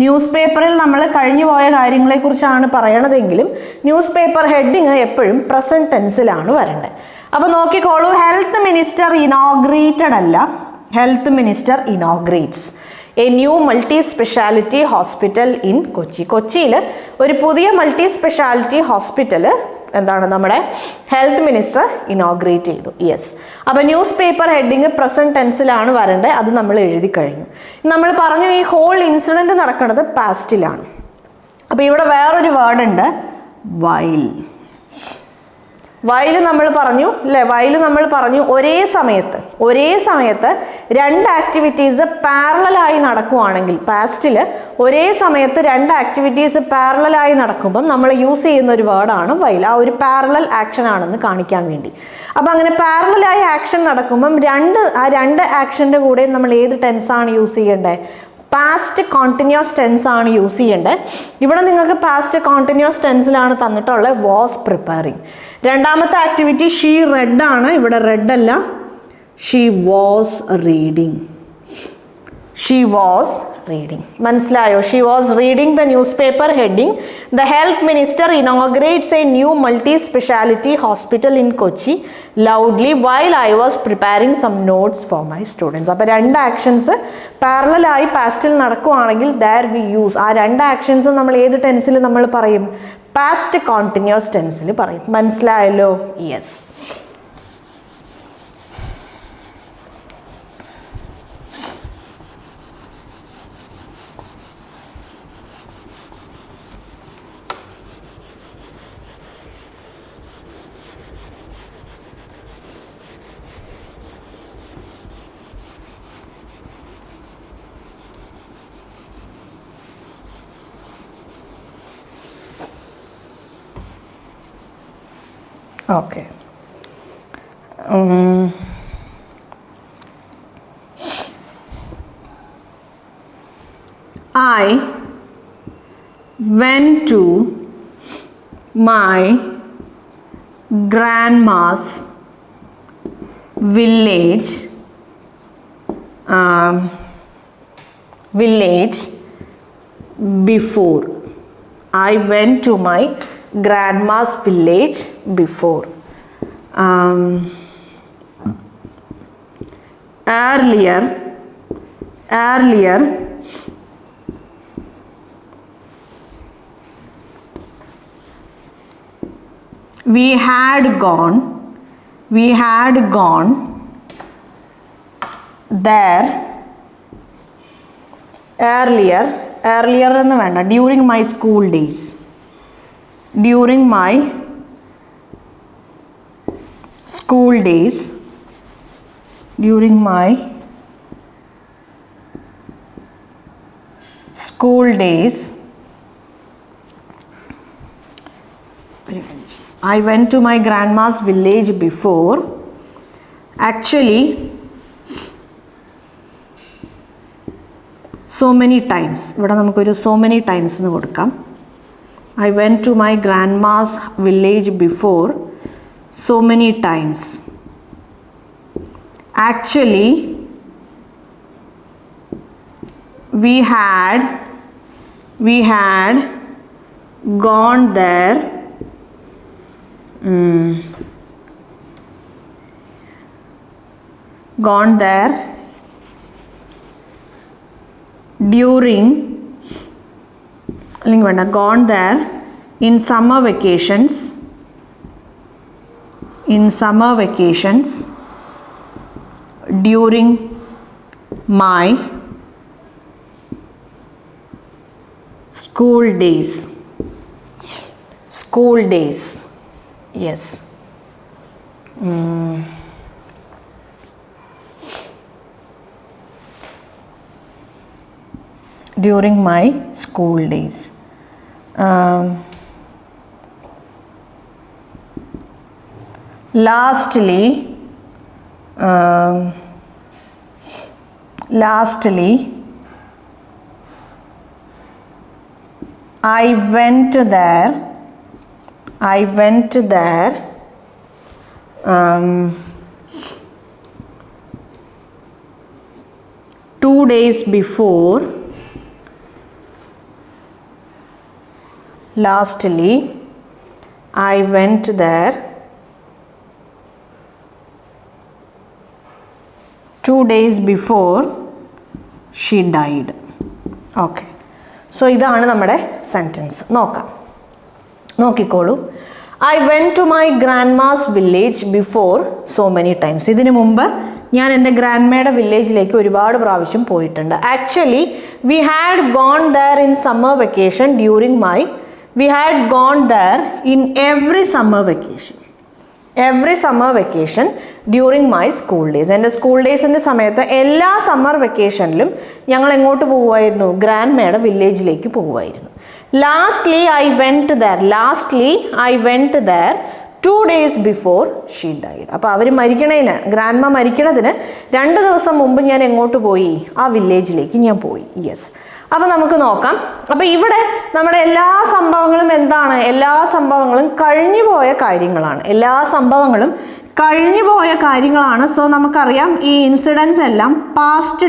ന്യൂസ് പേപ്പറിൽ നമ്മൾ കഴിഞ്ഞു പോയ കാര്യങ്ങളെക്കുറിച്ചാണ് പറയണതെങ്കിലും ന്യൂസ് പേപ്പർ ഹെഡിങ് എപ്പോഴും പ്രസൻറ്റ് ടെൻസിലാണ് വരേണ്ടത്. അപ്പോൾ നോക്കിക്കോളൂ, ഹെൽത്ത് മിനിസ്റ്റർ ഇനോഗ്രേറ്റഡ് അല്ല, health minister inaugurates a new multi speciality hospital in Kochi. കൊച്ചിയിൽ ഒരു പുതിയ മൾട്ടി സ്പെഷ്യാലിറ്റി ഹോസ്പിറ്റൽ എന്താണ് നമ്മുടെ ഹെൽത്ത് മിനിസ്റ്റർ ഇനോഗ്രേറ്റ് ചെയ്തു. യെസ്, അപ്പോൾ ന്യൂസ് പേപ്പർ ഹെഡിങ് പ്രസൻറ്റ് ടെൻസിലാണ് വരേണ്ടത്. അത് നമ്മൾ എഴുതി കഴിഞ്ഞു. നമ്മൾ പറഞ്ഞു ഈ ഹോൾ ഇൻസിഡൻറ്റ് നടക്കുന്നത് പാസ്റ്റിലാണ്. അപ്പോൾ ഇവിടെ വേറൊരു വേർഡ് ഉണ്ട്, വൈൽ. വൈൽ നമ്മൾ പറഞ്ഞു അല്ലേ? വൈൽ നമ്മൾ പറഞ്ഞു ഒരേ സമയത്ത് 2 ആക്ടിവിറ്റീസ് പാരലലായി നടക്കുവാണെങ്കിൽ, പാസ്റ്റിൽ ഒരേ സമയത്ത് 2 ആക്ടിവിറ്റീസ് പാരലലായി നടക്കുമ്പം നമ്മൾ യൂസ് ചെയ്യുന്ന ഒരു വേർഡാണ് വൈൽ. ആ ഒരു പാരലൽ ആക്ഷൻ ആണെന്ന് കാണിക്കാൻ വേണ്ടി. അപ്പോൾ അങ്ങനെ പാരലലായി ആക്ഷൻ നടക്കുമ്പം 2 ആക്ഷൻ്റെ കൂടെ നമ്മൾ ഏത് ടെൻസാണ് യൂസ് ചെയ്യേണ്ടത്? പാസ്റ്റ് കോണ്ടിന്യൂസ് ടെൻസ് ആണ് യൂസ് ചെയ്യേണ്ടത്. ഇവിടെ നിങ്ങൾക്ക് പാസ്റ്റ് കോണ്ടിന്യൂസ് ടെൻസിലാണ് തന്നിട്ടുള്ളത് വാസ് പ്രിപ്പയറിങ്. രണ്ടാമത്തെ ആക്ടിവിറ്റി ഷീ റെഡ് ആണ്. ഇവിടെ റെഡ് അല്ല, ഷീ വാസ് റീഡിങ്. മനസ്സിലായോ? She was reading the newspaper heading the health minister inaugurates a new multi speciality hospital in Kochi loudly while I was preparing some notes for my students. അപ്പോൾ 2 actions പാരലലായി പാസ്റ്റിൽ നടക്കുവാണെങ്കിൽ there we use ആ 2 ആക്ഷൻസും നമ്മൾ ഏത് ടെൻസിൽ നമ്മൾ പറയും? Past continuous ടെൻസിൽ പറയും. മനസ്സിലായല്ലോ? Yes. Okay. I went to my grandma's village before. I went to my grandma's village before. Earlier we had gone there. Earlier എന്ന് വേണ്ട, during my school days. during my school days, during my school days, I went to my grandma's village before. Actually, so many times. ഇവിടെ നമുക്കൊരു so many times എന്ന് കൊടുക്കാം. I went to my grandma's village before so many times. Actually, we had gone there during gone there in summer vacations during my school days. Yes. During my school days. Lastly, I went there 2 days before. Lastly, I went there 2 days before she died. Okay. So ഇതാണ് നമ്മുടെ sentence. നോക്കിക്കോളൂ. I went to my grandma's village before so many times. ഇതിനു മുമ്പ് ഞാൻ എൻ്റെ ഗ്രാൻഡ്മയുടെ വില്ലേജിലേക്ക് ഒരുപാട് പ്രാവശ്യം പോയിട്ടുണ്ട്. Actually we had gone there in summer vacation during my we had gone there in every summer vacation during my school days. എൻ്റെ school ഡേയ്സിൻ്റെ സമയത്ത് എല്ലാ സമ്മർ വെക്കേഷനിലും ഞങ്ങൾ എങ്ങോട്ട് പോകുമായിരുന്നു? ഗ്രാൻഡ്മയുടെ വില്ലേജിലേക്ക് പോകുമായിരുന്നു. Lastly, I went there 2 days before she died. അപ്പോൾ അവർ grandma മരിക്കണതിന് 2 ദിവസം മുമ്പ് ഞാൻ എങ്ങോട്ട് പോയി? ആ വില്ലേജിലേക്ക് ഞാൻ പോയി. യെസ്. അപ്പോൾ നമുക്ക് നോക്കാം. അപ്പോൾ ഇവിടെ നമ്മുടെ എല്ലാ സംഭവങ്ങളും എന്താണ്? എല്ലാ സംഭവങ്ങളും കഴിഞ്ഞുപോയ കാര്യങ്ങളാണ്. സോ നമുക്കറിയാം ഈ ഇൻസിഡൻസ് എല്ലാം പാസ്റ്റ്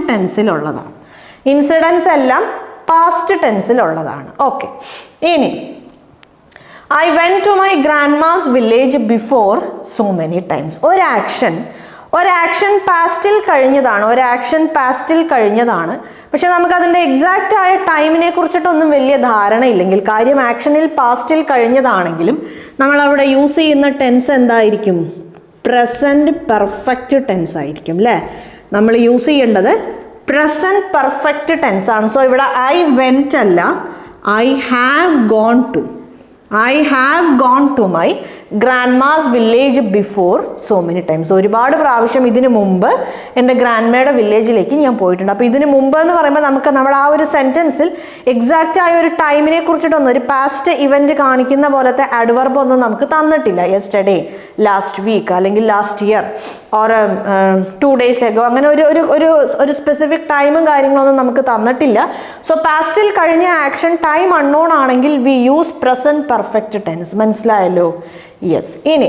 ടെൻസിലുള്ളതാണ്. ഓക്കെ. ഇനി I went to my grandma's village before so many times. ഒരു ആക്ഷൻ പാസ്റ്റിൽ കഴിഞ്ഞതാണ്. പക്ഷെ നമുക്കതിൻ്റെ എക്സാക്റ്റ് ആയ ടൈമിനെ കുറിച്ചിട്ടൊന്നും വലിയ ധാരണയില്ലെങ്കിൽ, കാര്യം ആക്ഷനിൽ പാസ്റ്റിൽ കഴിഞ്ഞതാണെങ്കിലും നമ്മളവിടെ യൂസ് ചെയ്യുന്ന ടെൻസ് എന്തായിരിക്കും? പ്രസൻറ്റ് പെർഫെക്റ്റ് ടെൻസ് ആയിരിക്കും അല്ലേ? നമ്മൾ യൂസ് ചെയ്യേണ്ടത് പ്രസൻറ്റ് പെർഫെക്റ്റ് ടെൻസ് ആണ്. സോ ഇവിടെ I went അല്ല, I have gone to my grandma's village before so many times. ഒരുപാട് പ്രാവശ്യം ഇതിനു മുമ്പ് എൻ്റെ ഗ്രാൻഡ്മയുടെ വില്ലേജിലേക്ക് ഞാൻ പോയിട്ടുണ്ട്. അപ്പോൾ ഇതിനു മുമ്പ് എന്ന് പറയുമ്പോൾ നമുക്ക് നമ്മുടെ ആ ഒരു സെൻറ്റൻസിൽ എക്സാക്റ്റ് ആയ ഒരു ടൈമിനെ കുറിച്ചിട്ടൊന്നും, ഒരു പാസ്റ്റ് ഇവൻറ്റ് കാണിക്കുന്ന പോലത്തെ അഡ്വർബ് ഒന്നും നമുക്ക് തന്നിട്ടില്ല. യെസ്റ്റർഡേ, ലാസ്റ്റ് വീക്ക്, അല്ലെങ്കിൽ last year, or 2 days ago, അങ്ങനെ ഒരു സ്പെസിഫിക് ടൈമും കാര്യങ്ങളൊന്നും നമുക്ക് തന്നിട്ടില്ല. സോ പാസ്റ്റിൽ കഴിഞ്ഞ ആക്ഷൻ ടൈം അൺനോൺ ആണെങ്കിൽ we use present perfect tense. മനസ്സിലായല്ലോ? യെസ്. ഇനി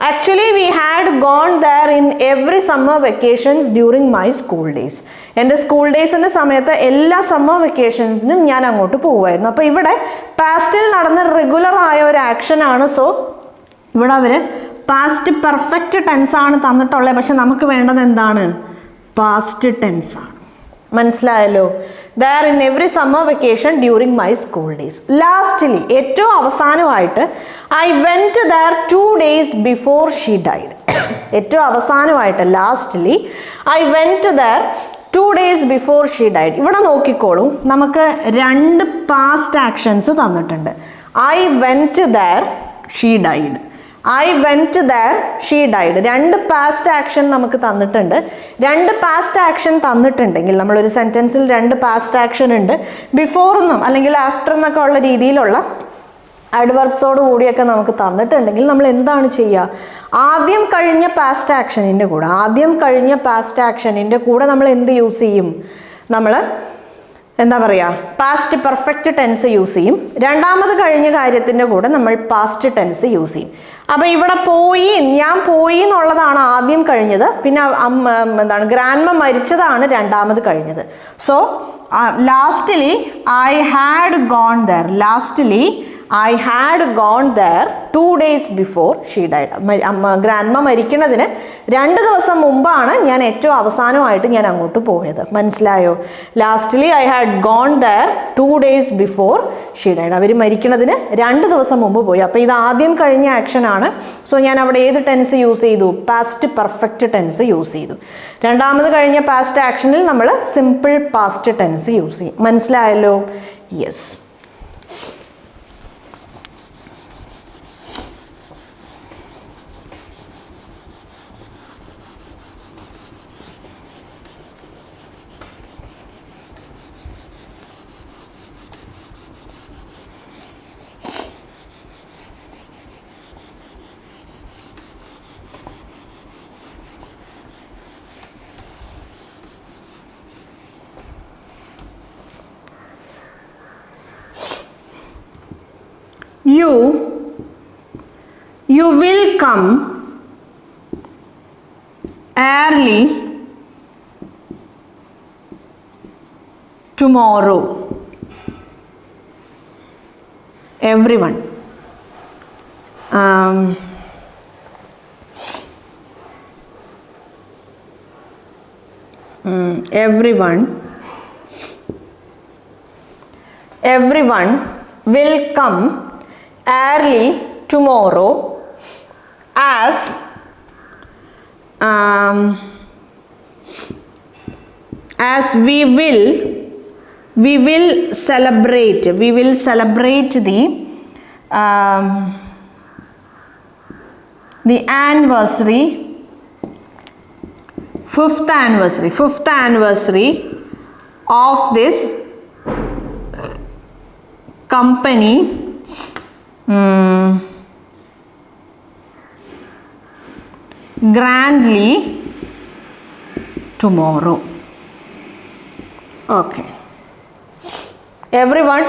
actually we had gone there in every summer vacations during my school days. എൻ്റെ സ്കൂൾ ഡേയ്സിൻ്റെ സമയത്ത് എല്ലാ സമ്മർ വെക്കേഷൻസിനും ഞാൻ അങ്ങോട്ട് പോകുമായിരുന്നു. അപ്പോൾ ഇവിടെ പാസ്റ്റിൽ നടന്ന റെഗുലർ ആയ ഒരു ആക്ഷനാണ്. സോ ഇവിടെ അവർ പാസ്റ്റ് പെർഫെക്റ്റ് ടെൻസാണ് തന്നിട്ടുള്ളത്. പക്ഷെ നമുക്ക് വേണ്ടത് എന്താണ്? പാസ്റ്റ് ടെൻസാണ്. മനസ്സിലായല്ലോ? There in every summer vacation during my school days. Lastly, ഏറ്റവും അവസാനമായിട്ട് I went there 2 days before she died. ഏറ്റവും അവസാനമായിട്ട് lastly I went there 2 days before she died. ഇവിടെ നോക്കിക്കോളൂ, നമുക്ക് 2 പാസ്റ്റ് ആക്ഷൻസ് തന്നിട്ടുണ്ട്. I went there she died. I went there she died. രണ്ട് past action നമുക്ക് തന്നിട്ടുണ്ട്. രണ്ട് പാസ്റ്റ് ആക്ഷൻ തന്നിട്ടുണ്ടെങ്കിൽ നമ്മളൊരു സെൻറ്റൻസിൽ രണ്ട് പാസ്റ്റ് ആക്ഷൻ ഉണ്ട്, ബിഫോർ എന്നും അല്ലെങ്കിൽ ആഫ്റ്റർ എന്നൊക്കെ ഉള്ള രീതിയിലുള്ള അഡ്വർബ്സോട് കൂടിയൊക്കെ നമുക്ക് തന്നിട്ടുണ്ടെങ്കിൽ നമ്മൾ എന്താണ് ചെയ്യുക? ആദ്യം കഴിഞ്ഞ പാസ്റ്റ് ആക്ഷനിൻ്റെ കൂടെ നമ്മൾ എന്ത് യൂസ് ചെയ്യും? നമ്മൾ എന്താ പറയുക, പാസ്റ്റ് പെർഫെക്റ്റ് ടെൻസ് യൂസ് ചെയ്യും. രണ്ടാമത് കഴിഞ്ഞ കാര്യത്തിൻ്റെ കൂടെ നമ്മൾ പാസ്റ്റ് ടെൻസ് യൂസ് ചെയ്യും. അപ്പോൾ ഇവിടെ ഞാൻ പോയി എന്നുള്ളതാണ് ആദ്യം കഴിഞ്ഞത്, പിന്നെ എന്താണ് ഗ്രാൻഡ്മ മരിച്ചതാണ് രണ്ടാമത് കഴിഞ്ഞത്. So lastly I had gone there 2 days before she died. Grandma മരിക്കുന്നതിന് 2 ദിവസം മുമ്പാണ് ഞാൻ ഏറ്റവും അവസാനമായിട്ട് ഞാൻ അങ്ങോട്ട് പോയത്. മനസ്സിലായോ? Lastly I had gone there 2 days before she died. അവർ മരിക്കുന്നതിന് 2 ദിവസം മുമ്പ് പോയി. അപ്പോൾ ഇത് ആദ്യം കഴിഞ്ഞ ആക്ഷനാണ്. സോ ഞാൻ അവിടെ ഏത് ടെൻസ് യൂസ് ചെയ്തു? പാസ്റ്റ് പെർഫെക്റ്റ് ടെൻസ് യൂസ് ചെയ്തു. രണ്ടാമത് കഴിഞ്ഞ പാസ്റ്റ് ആക്ഷനിൽ നമ്മൾ സിമ്പിൾ പാസ്റ്റ് ടെൻസ് യൂസ് ചെയ്യും. മനസ്സിലായല്ലോ? Yes. You will come early tomorrow. Everyone. Everyone will come early tomorrow as we will celebrate the anniversary, fifth anniversary of this company grandly tomorrow. Okay. Everyone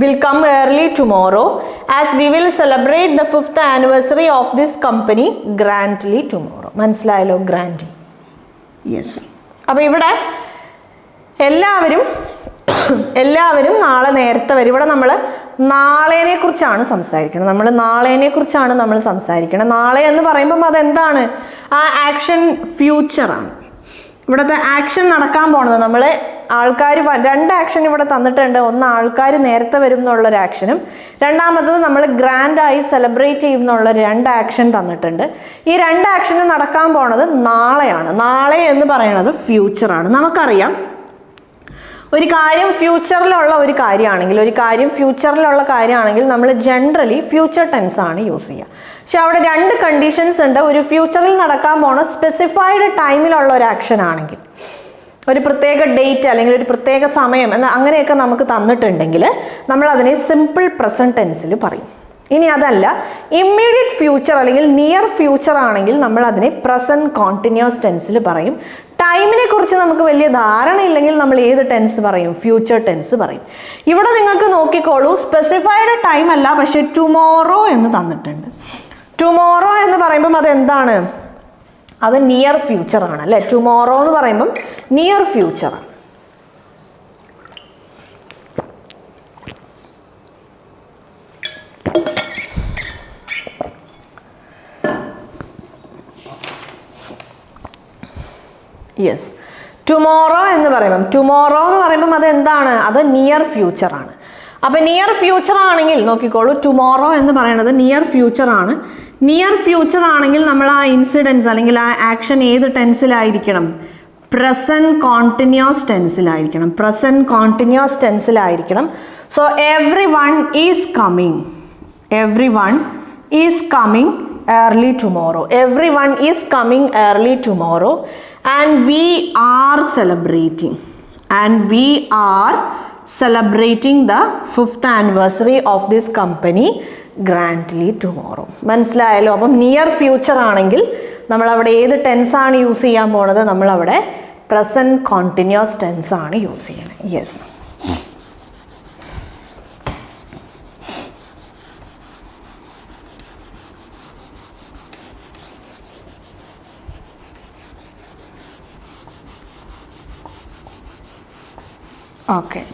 will come early tomorrow as we will celebrate the 5th anniversary of this company grandly tomorrow. മനസ്സിലായല്ലോ? grandly. Yes. അപ്പോൾ ഇവിടെ എല്ലാവരും നാളെ നേരത്തെ വരും. ഇവിടെ നമ്മൾ നാളെനെ കുറിച്ചാണ് സംസാരിക്കുന്നത്. നാളെ എന്ന് പറയുമ്പം അതെന്താണ്? ആ ആക്ഷൻ ഫ്യൂച്ചറാണ്. ഇവിടുത്തെ ആക്ഷൻ നടക്കാൻ പോണത് നമ്മൾ ആൾക്കാർ 2 ആക്ഷൻ ഇവിടെ തന്നിട്ടുണ്ട്. ഒന്ന് ആൾക്കാർ നേരത്തെ വരും എന്നുള്ളൊരു ആക്ഷനും, രണ്ടാമത്തത് നമ്മൾ ഗ്രാൻഡായി സെലിബ്രേറ്റ് ചെയ്യും എന്നുള്ളൊരു 2 ആക്ഷൻ തന്നിട്ടുണ്ട്. ഈ 2 ആക്ഷനും നടക്കാൻ പോണത് നാളെയാണ്. നാളെ എന്ന് പറയുന്നത് ഫ്യൂച്ചറാണ്. നമുക്കറിയാം ഒരു കാര്യം ഫ്യൂച്ചറിലുള്ള കാര്യമാണെങ്കിൽ നമ്മൾ ജനറലി ഫ്യൂച്ചർ ടെൻസ് ആണ് യൂസ് ചെയ്യുക. പക്ഷെ അവിടെ 2 കണ്ടീഷൻസ് ഉണ്ട്. ഒരു ഫ്യൂച്ചറിൽ നടക്കാൻ പോണ സ്പെസിഫൈഡ് ടൈമിലുള്ള ഒരു ആക്ഷൻ ആണെങ്കിൽ, ഒരു പ്രത്യേക ഡേറ്റ് അല്ലെങ്കിൽ ഒരു പ്രത്യേക സമയം അങ്ങനെയൊക്കെ നമുക്ക് തന്നിട്ടുണ്ടെങ്കിൽ നമ്മൾ അതിനെ സിമ്പിൾ പ്രസന്റ് ടെൻസിൽ പറയും. ഇനി അതല്ല, ഇമ്മീഡിയറ്റ് ഫ്യൂച്ചർ അല്ലെങ്കിൽ നിയർ ഫ്യൂച്ചർ ആണെങ്കിൽ നമ്മൾ അതിനെ പ്രസന്റ് കോണ്ടിന്യൂസ് ടെൻസിൽ പറയും. ടൈമിനെ കുറിച്ച് നമുക്ക് വലിയ ധാരണയില്ലെങ്കിൽ നമ്മൾ ഏത് ടെൻസ് പറയും? ഫ്യൂച്ചർ ടെൻസ് പറയും. ഇവിടെ നിങ്ങൾക്ക് നോക്കിക്കോളൂ, സ്പെസിഫൈഡ് ടൈം അല്ല, പക്ഷെ ടുമോറോ എന്ന് തന്നിട്ടുണ്ട്. ടുമോറോ എന്ന് പറയുമ്പം അതെന്താണ്? അത് നിയർ ഫ്യൂച്ചർ ആണ് അല്ലേ? ടുമോറോ എന്ന് പറയുമ്പം നിയർ ഫ്യൂച്ചറാണ്. യെസ്. ടുമോറോ എന്ന് പറയുമ്പം അതെന്താണ്? അത് നിയർ ഫ്യൂച്ചറാണ്. അപ്പം നിയർ ഫ്യൂച്ചർ ആണെങ്കിൽ നോക്കിക്കോളൂ, ടുമോറോ എന്ന് പറയുന്നത് നിയർ ഫ്യൂച്ചറാണ്. നിയർ ഫ്യൂച്ചർ ആണെങ്കിൽ നമ്മൾ ആ ഇൻസിഡൻസ് അല്ലെങ്കിൽ ആ ആക്ഷൻ ഏത് ടെൻസിലായിരിക്കണം? പ്രസൻറ്റ് കോണ്ടിന്യൂസ് ടെൻസിലായിരിക്കണം. പ്രസൻറ്റ് കോണ്ടിന്യൂസ് ടെൻസിലായിരിക്കണം. So everyone is coming. Everyone is coming early tomorrow. Everyone is coming early tomorrow and we are celebrating. And we are celebrating the 5th anniversary of this company grandly tomorrow. മനസ്സിലായല്ലോ? അപ്പം near future ആണെങ്കിൽ നമ്മളവിടെ ഏത് ടെൻസാണ് use ചെയ്യാൻ പോണത്? നമ്മളവിടെ present continuous ടെൻസാണ് use ചെയ്യണത്. Yes. Okay.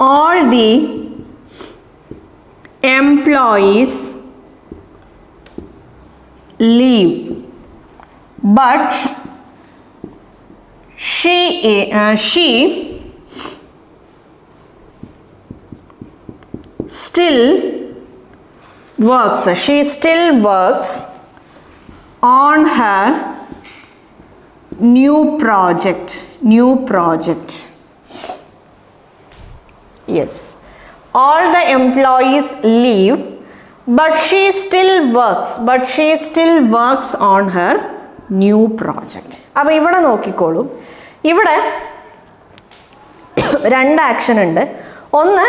All the employees leave, but she still works. She still works on her new project. New project. Yes. All the employees leave, but she still works. But she still works on her new project. അപ്പോൾ ഇവിടെ നോക്കിക്കോളൂ. ഇവിടെ രണ്ട് action ഉണ്ട്. ഒന്ന്,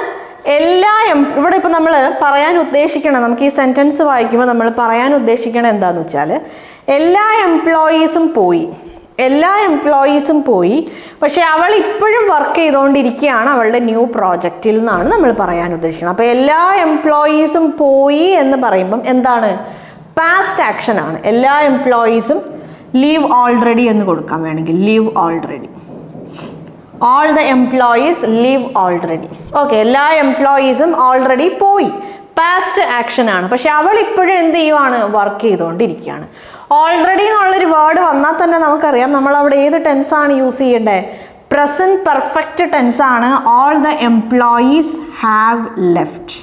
ഇവിടെ ഇപ്പോൾ നമ്മൾ പറയാൻ ഉദ്ദേശിക്കണം, നമുക്ക് ഈ സെൻറ്റൻസ് വായിക്കുമ്പോൾ നമ്മൾ പറയാൻ ഉദ്ദേശിക്കണം എന്താണെന്ന് വെച്ചാൽ, എല്ലാ എംപ്ലോയീസും പോയി, പക്ഷേ അവൾ ഇപ്പോഴും വർക്ക് ചെയ്തുകൊണ്ടിരിക്കുകയാണ് അവളുടെ ന്യൂ പ്രോജക്റ്റിൽ നിന്നാണ് നമ്മൾ പറയാൻ ഉദ്ദേശിക്കുന്നത്. അപ്പോൾ എല്ലാ എംപ്ലോയീസും പോയി എന്ന് പറയുമ്പം എന്താണ്? പാസ്റ്റ് ആക്ഷൻ ആണ്. എല്ലാ എംപ്ലോയീസും ലീവ് ഓൾറെഡി എന്ന് കൊടുക്കാൻ വേണമെങ്കിൽ leave already. All the employees leave already. Okay, എല്ലാ എംപ്ലോയീസും ഓൾറെഡി പോയി, പാസ്റ്റ് ആക്ഷൻ ആണ്. പക്ഷെ അവൾ ഇപ്പോഴും എന്ത് ചെയ്യുവാണ്? വർക്ക് ചെയ്തുകൊണ്ടിരിക്കുകയാണ്. ഓൾറെഡി എന്നുള്ളൊരു വേർഡ് വന്നാൽ തന്നെ നമുക്കറിയാം നമ്മൾ അവിടെ ഏത് ടെൻസാണ് യൂസ് ചെയ്യേണ്ടത്? പ്രസൻറ്റ് പെർഫെക്റ്റ് ടെൻസാണ്. All the employees have left.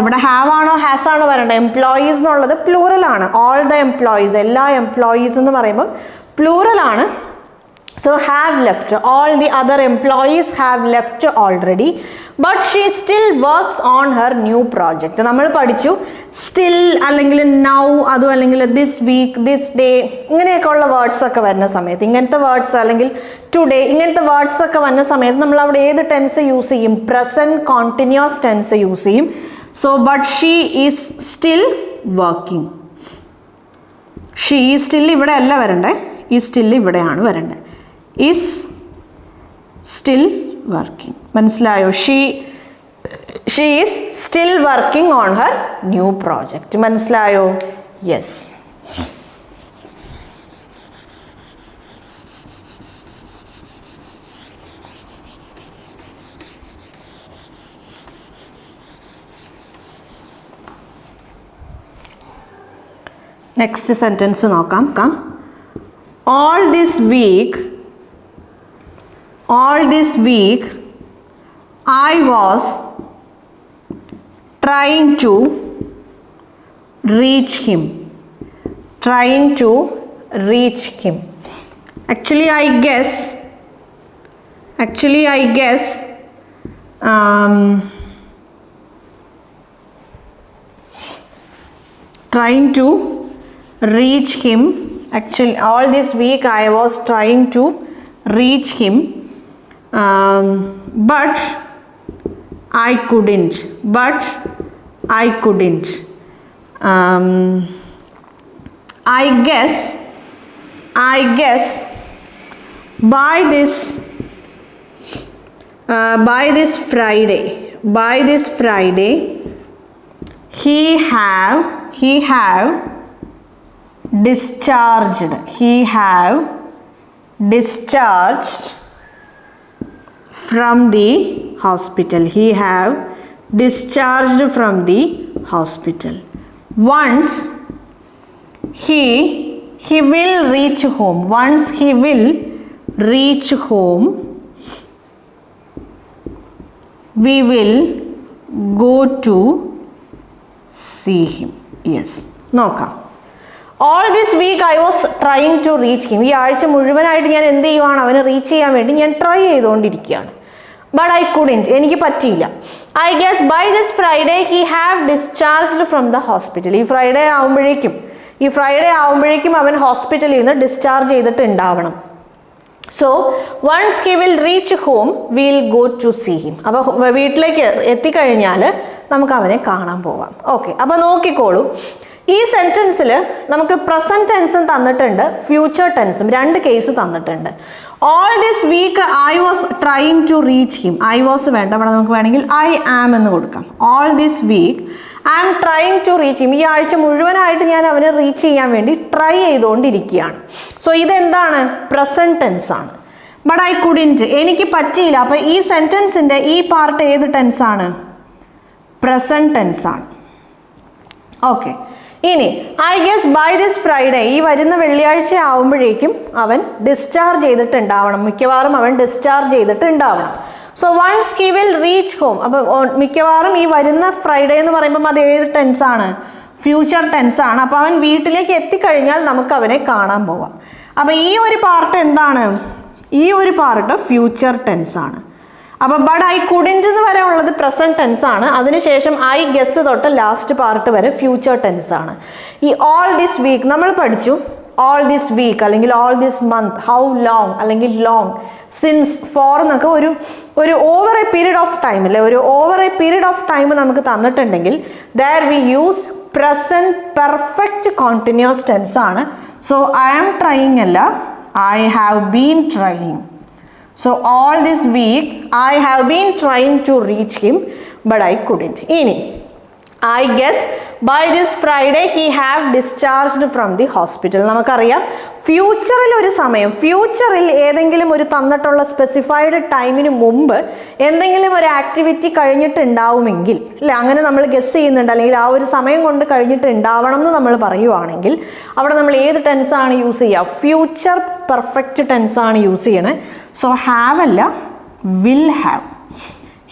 ഇവിടെ ഹാവ് ആണോ ഹാസ് ആണോ വരേണ്ടത്? എംപ്ലോയീസ് എന്നുള്ളത് പ്ലൂറലാണ്. ഓൾ ദ എംപ്ലോയീസ്, എല്ലാ എംപ്ലോയീസ് എന്ന് പറയുമ്പം പ്ലൂറലാണ്. So have left. All the other employees have left already, but she still works on her new project. നമ്മൾ പഠിച്ചു still അല്ലെങ്കിൽ now, അതും അല്ലെങ്കിൽ this week, this day, ഇങ്ങനെയൊക്കെ ഉള്ള വേർഡ്സ് ഒക്കെ വരുന്ന സമയത്ത്, ഇങ്ങനത്തെ വേർഡ്സ് അല്ലെങ്കിൽ ടുഡേ, ഇങ്ങനത്തെ വേർഡ്സ് ഒക്കെ വരുന്ന സമയത്ത് നമ്മൾ അവിടെ ഏത് ടെൻസ് യൂസ് ചെയ്യും? പ്രസൻറ്റ് കോണ്ടിന്യൂസ് ടെൻസ് യൂസ് ചെയ്യും. So but she is still working. She is still ഇവിടെ അല്ല വരണ്ടേ, ഈ സ്റ്റിൽ ഇവിടെയാണ് വരണ്ടേ. is still working. മനസ്സിലായോ? she is still working on her new project. മനസ്സിലായോ? yes. നെക്സ്റ്റ് സെൻറ്റൻസ് നോക്കാം. all this week I was trying to reach him. Actually I guess trying to reach him. Actually all this week I was trying to reach him, but I couldn't. I guess by this Friday he have discharged from the hospital. Once he will reach home. we will go to see him. Yes. നോക്കാം. All this week I was trying to reach him. ഈ ആഴ്ച മുഴുവനായിട്ട് ഞാൻ എന്ത് ചെയ്യുവാണ്? അവനെ reach ചെയ്യാൻ വേണ്ടി ഞാൻ ട്രൈ ചെയ്തുകൊണ്ടിരിക്കുകയാണ്. But I couldn't. എനിക്ക് പറ്റിയില്ല. I guess by this Friday he have discharged from the hospital. ഈ ഫ്രൈഡേ ആവുമ്പോഴേക്കും അവൻ ഹോസ്പിറ്റലിൽ നിന്ന് discharge ചെയ്തിട്ടുണ്ടാവണം. So once he will reach home, we will go to see him. അപ്പോൾ വീട്ടിലേക്ക് എത്തിക്കഴിഞ്ഞാൽ നമുക്ക് അവനെ കാണാൻ പോവാം. ഓക്കെ, അപ്പോൾ നോക്കിക്കോളൂ. ഈ സെൻറ്റൻസിൽ നമുക്ക് പ്രസൻറ്റ് ടെൻസും തന്നിട്ടുണ്ട്, ഫ്യൂച്ചർ ടെൻസും, രണ്ട് കേസ് തന്നിട്ടുണ്ട്. All this week I was trying to reach him. I was വേണ്ട, അവിടെ നമുക്ക് വേണമെങ്കിൽ ഐ ആം എന്ന് കൊടുക്കാം. All this week I am trying to reach him. ഈ ആഴ്ച മുഴുവനായിട്ട് ഞാൻ അവനെ റീച്ച് ചെയ്യാൻ വേണ്ടി ട്രൈ ചെയ്തുകൊണ്ടിരിക്കുകയാണ്. സോ ഇതെന്താണ്? പ്രസൻറ്റ് ടെൻസ് ആണ്. ബട്ട് ഐ കുഡിൻറ്റ്, എനിക്ക് പറ്റിയില്ല. അപ്പോൾ ഈ സെൻറ്റൻസിൻ്റെ ഈ പാർട്ട് ഏത് ടെൻസാണ്? പ്രസൻറ്റ് ടെൻസ് ആണ്. ഓക്കെ, ഇനി I guess by this Friday, ഈ വരുന്ന വെള്ളിയാഴ്ച ആവുമ്പോഴേക്കും അവൻ ഡിസ്ചാർജ് ചെയ്തിട്ടുണ്ടാവണം. മിക്കവാറും അവൻ ഡിസ്ചാർജ് ചെയ്തിട്ടുണ്ടാവണം. So once he will reach home. അപ്പോൾ മിക്കവാറും ഈ വരുന്ന ഫ്രൈഡേ എന്ന് പറയുമ്പം അത് ഏത് ടെൻസാണ്? ഫ്യൂച്ചർ ടെൻസാണ്. അപ്പോൾ അവൻ വീട്ടിലേക്ക് എത്തിക്കഴിഞ്ഞാൽ നമുക്ക് അവനെ കാണാൻ പോവാം. അപ്പോൾ ഈ ഒരു പാർട്ട് എന്താണ്? ഈ ഒരു പാർട്ട് ഫ്യൂച്ചർ ടെൻസാണ്. അപ്പോൾ ബട്ട് ഐ കുഡിൻറ്റ് എന്ന് വരെ ഉള്ളത് പ്രസൻറ്റ് ടെൻസ് ആണ്. അതിനുശേഷം ഐ ഗെസ് തൊട്ട് ലാസ്റ്റ് പാർട്ട് വരെ ഫ്യൂച്ചർ ടെൻസ് ആണ്. ഈ ഓൾ ദിസ് വീക്ക് നമ്മൾ പഠിച്ചു. ഓൾ ദിസ് വീക്ക് അല്ലെങ്കിൽ all this month, how long അല്ലെങ്കിൽ ലോങ്, സിൻസ്, ഫോർ എന്നൊക്കെ ഒരു over a period of time അല്ലേ, ഒരു over a period of time നമുക്ക് തന്നിട്ടുണ്ടെങ്കിൽ there we use present perfect continuous tense ആണ്. സോ ഐ ആം ട്രൈയിങ് അല്ല, I have been trying. So all this week I have been trying to reach him but I couldn't. ഇനി I guess by this Friday he have discharged from the hospital. നമുക്കറിയാം ഫ്യൂച്ചറിൽ ഒരു സമയം, ഫ്യൂച്ചറിൽ ഏതെങ്കിലും ഒരു തന്നിട്ടുള്ള സ്പെസിഫൈഡ് ടൈമിന് മുമ്പ് എന്തെങ്കിലും ഒരു ആക്ടിവിറ്റി കഴിഞ്ഞിട്ടുണ്ടാവുമെങ്കിൽ അല്ലേ, അങ്ങനെ നമ്മൾ ഗസ് ചെയ്യുന്നുണ്ട്, അല്ലെങ്കിൽ ആ ഒരു സമയം കൊണ്ട് കഴിഞ്ഞിട്ടുണ്ടാവണം എന്ന് നമ്മൾ പറയുവാണെങ്കിൽ അവിടെ നമ്മൾ ഏത് ടെൻസാണ് യൂസ് ചെയ്യുക? ഫ്യൂച്ചർ പെർഫെക്റ്റ് ടെൻസാണ് യൂസ് ചെയ്യണേ. സോ ഹാവ് അല്ല, will have.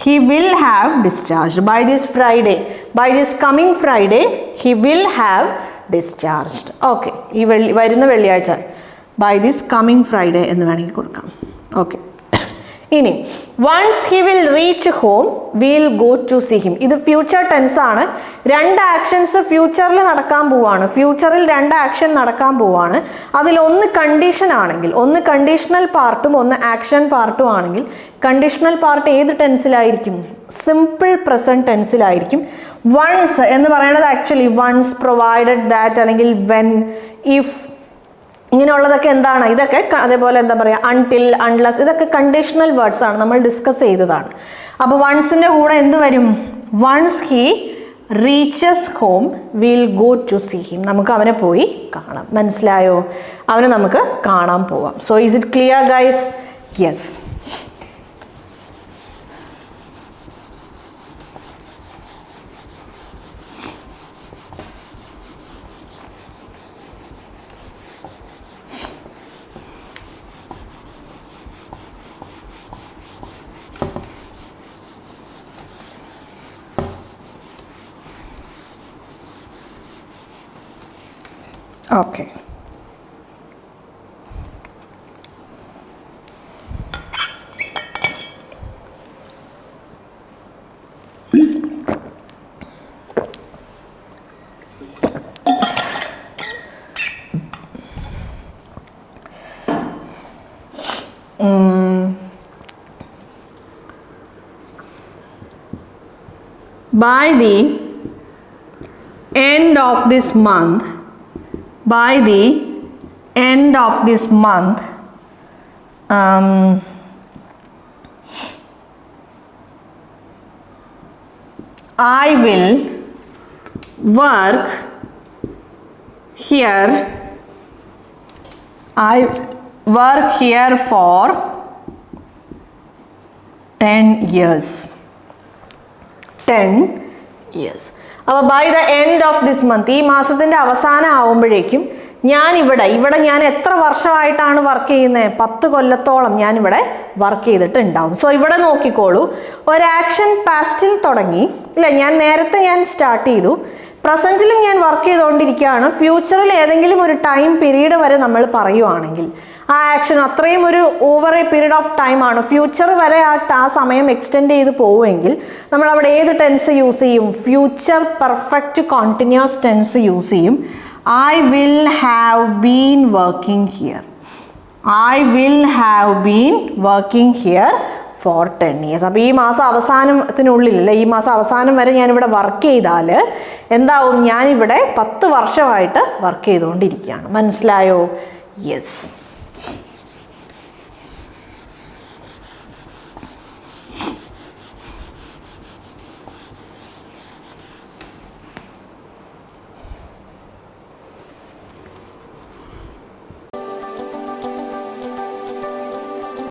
He will have discharged by this Friday. By this coming Friday, he will have discharged. Okay. ഈ വരുന്ന വെള്ളിയാഴ്ച by this coming Friday എന്ന് വേണമെങ്കിൽ കൊടുക്കാം. ഓക്കെ, ഇനി once he will reach home will go to see him. ഇത് future tense ആണ്. രണ്ട് ആക്ഷൻസ് ഫ്യൂച്ചറിൽ നടക്കാൻ പോവാണ്. ഫ്യൂച്ചറിൽ രണ്ട് ആക്ഷൻ നടക്കാൻ പോവാണ്. അതിലൊന്ന് കണ്ടീഷൻ ആണെങ്കിൽ, ഒന്ന് കണ്ടീഷണൽ പാർട്ടും ഒന്ന് ആക്ഷൻ പാർട്ടും ആണെങ്കിൽ കണ്ടീഷണൽ പാർട്ട് ഏത് ടെൻസിലായിരിക്കും? സിമ്പിൾ പ്രസൻറ്റ് ടെൻസിലായിരിക്കും. വൺസ് എന്ന് പറയുന്നത് ആക്ച്വലി വൺസ്, പ്രൊവൈഡഡ് ദാറ്റ്, അല്ലെങ്കിൽ വെൻ, ഇഫ്, ഇങ്ങനെയുള്ളതൊക്കെ എന്താണ്? ഇതൊക്കെ അതേപോലെ എന്താ പറയുക, അൺടിൽ, അൺലെസ്, ഇതൊക്കെ കണ്ടീഷണൽ വേർഡ്സ് ആണ്, നമ്മൾ ഡിസ്കസ് ചെയ്തതാണ്. അപ്പോൾ വൺസിൻ്റെ കൂടെ എന്ത് വരും? Once he reaches home will go to see him. നമുക്ക് അവനെ പോയി കാണാം. മനസ്സിലായോ? അവനെ നമുക്ക് കാണാൻ പോവാം. So is it clear guys? Yes. Okay. By the end of this month, by the end of this month, I will work here. I work here for 10 years. 10 years. അപ്പോൾ by the end of this month, ഈ മാസത്തിൻ്റെ അവസാനം ആവുമ്പോഴേക്കും ഇവിടെ ഞാൻ എത്ര വർഷമായിട്ടാണ് work ചെയ്യുന്നത്? 10 കൊല്ലത്തോളം ഞാനിവിടെ വർക്ക് ചെയ്തിട്ടുണ്ടാവും. സോ ഇവിടെ നോക്കിക്കോളൂ, ഒരു ആക്ഷൻ പാസ്റ്റിൽ തുടങ്ങി ഇല്ലേ, നേരത്തെ സ്റ്റാർട്ട് ചെയ്തു, പ്രസൻറ്റിലും ഞാൻ വർക്ക് ചെയ്തുകൊണ്ടിരിക്കുകയാണ്. ഫ്യൂച്ചറിൽ ഏതെങ്കിലും ഒരു ടൈം പീരീഡ് വരെ നമ്മൾ പറയുവാണെങ്കിൽ ആ ആക്ഷൻ അത്രയും ഒരു over a period of time ആണ്, ഫ്യൂച്ചർ വരെ ആ സമയം എക്സ്റ്റെൻഡ് ചെയ്ത് പോവുമെങ്കിൽ നമ്മൾ അവിടെ ഏത് ടെൻസ് യൂസ് ചെയ്യും? Future perfect continuous tense use ചെയ്യും. I will have been working here. I will have been working here for 10 years. അപ്പോൾ ഈ മാസം അവസാനത്തിനുള്ളിൽ അല്ലെ, ഈ മാസം അവസാനം വരെ ഞാനിവിടെ വർക്ക് ചെയ്താൽ എന്താവും? ഞാനിവിടെ 10 വർഷമായിട്ട് വർക്ക് ചെയ്തുകൊണ്ടിരിക്കുകയാണ്. മനസ്സിലായോ? യെസ്.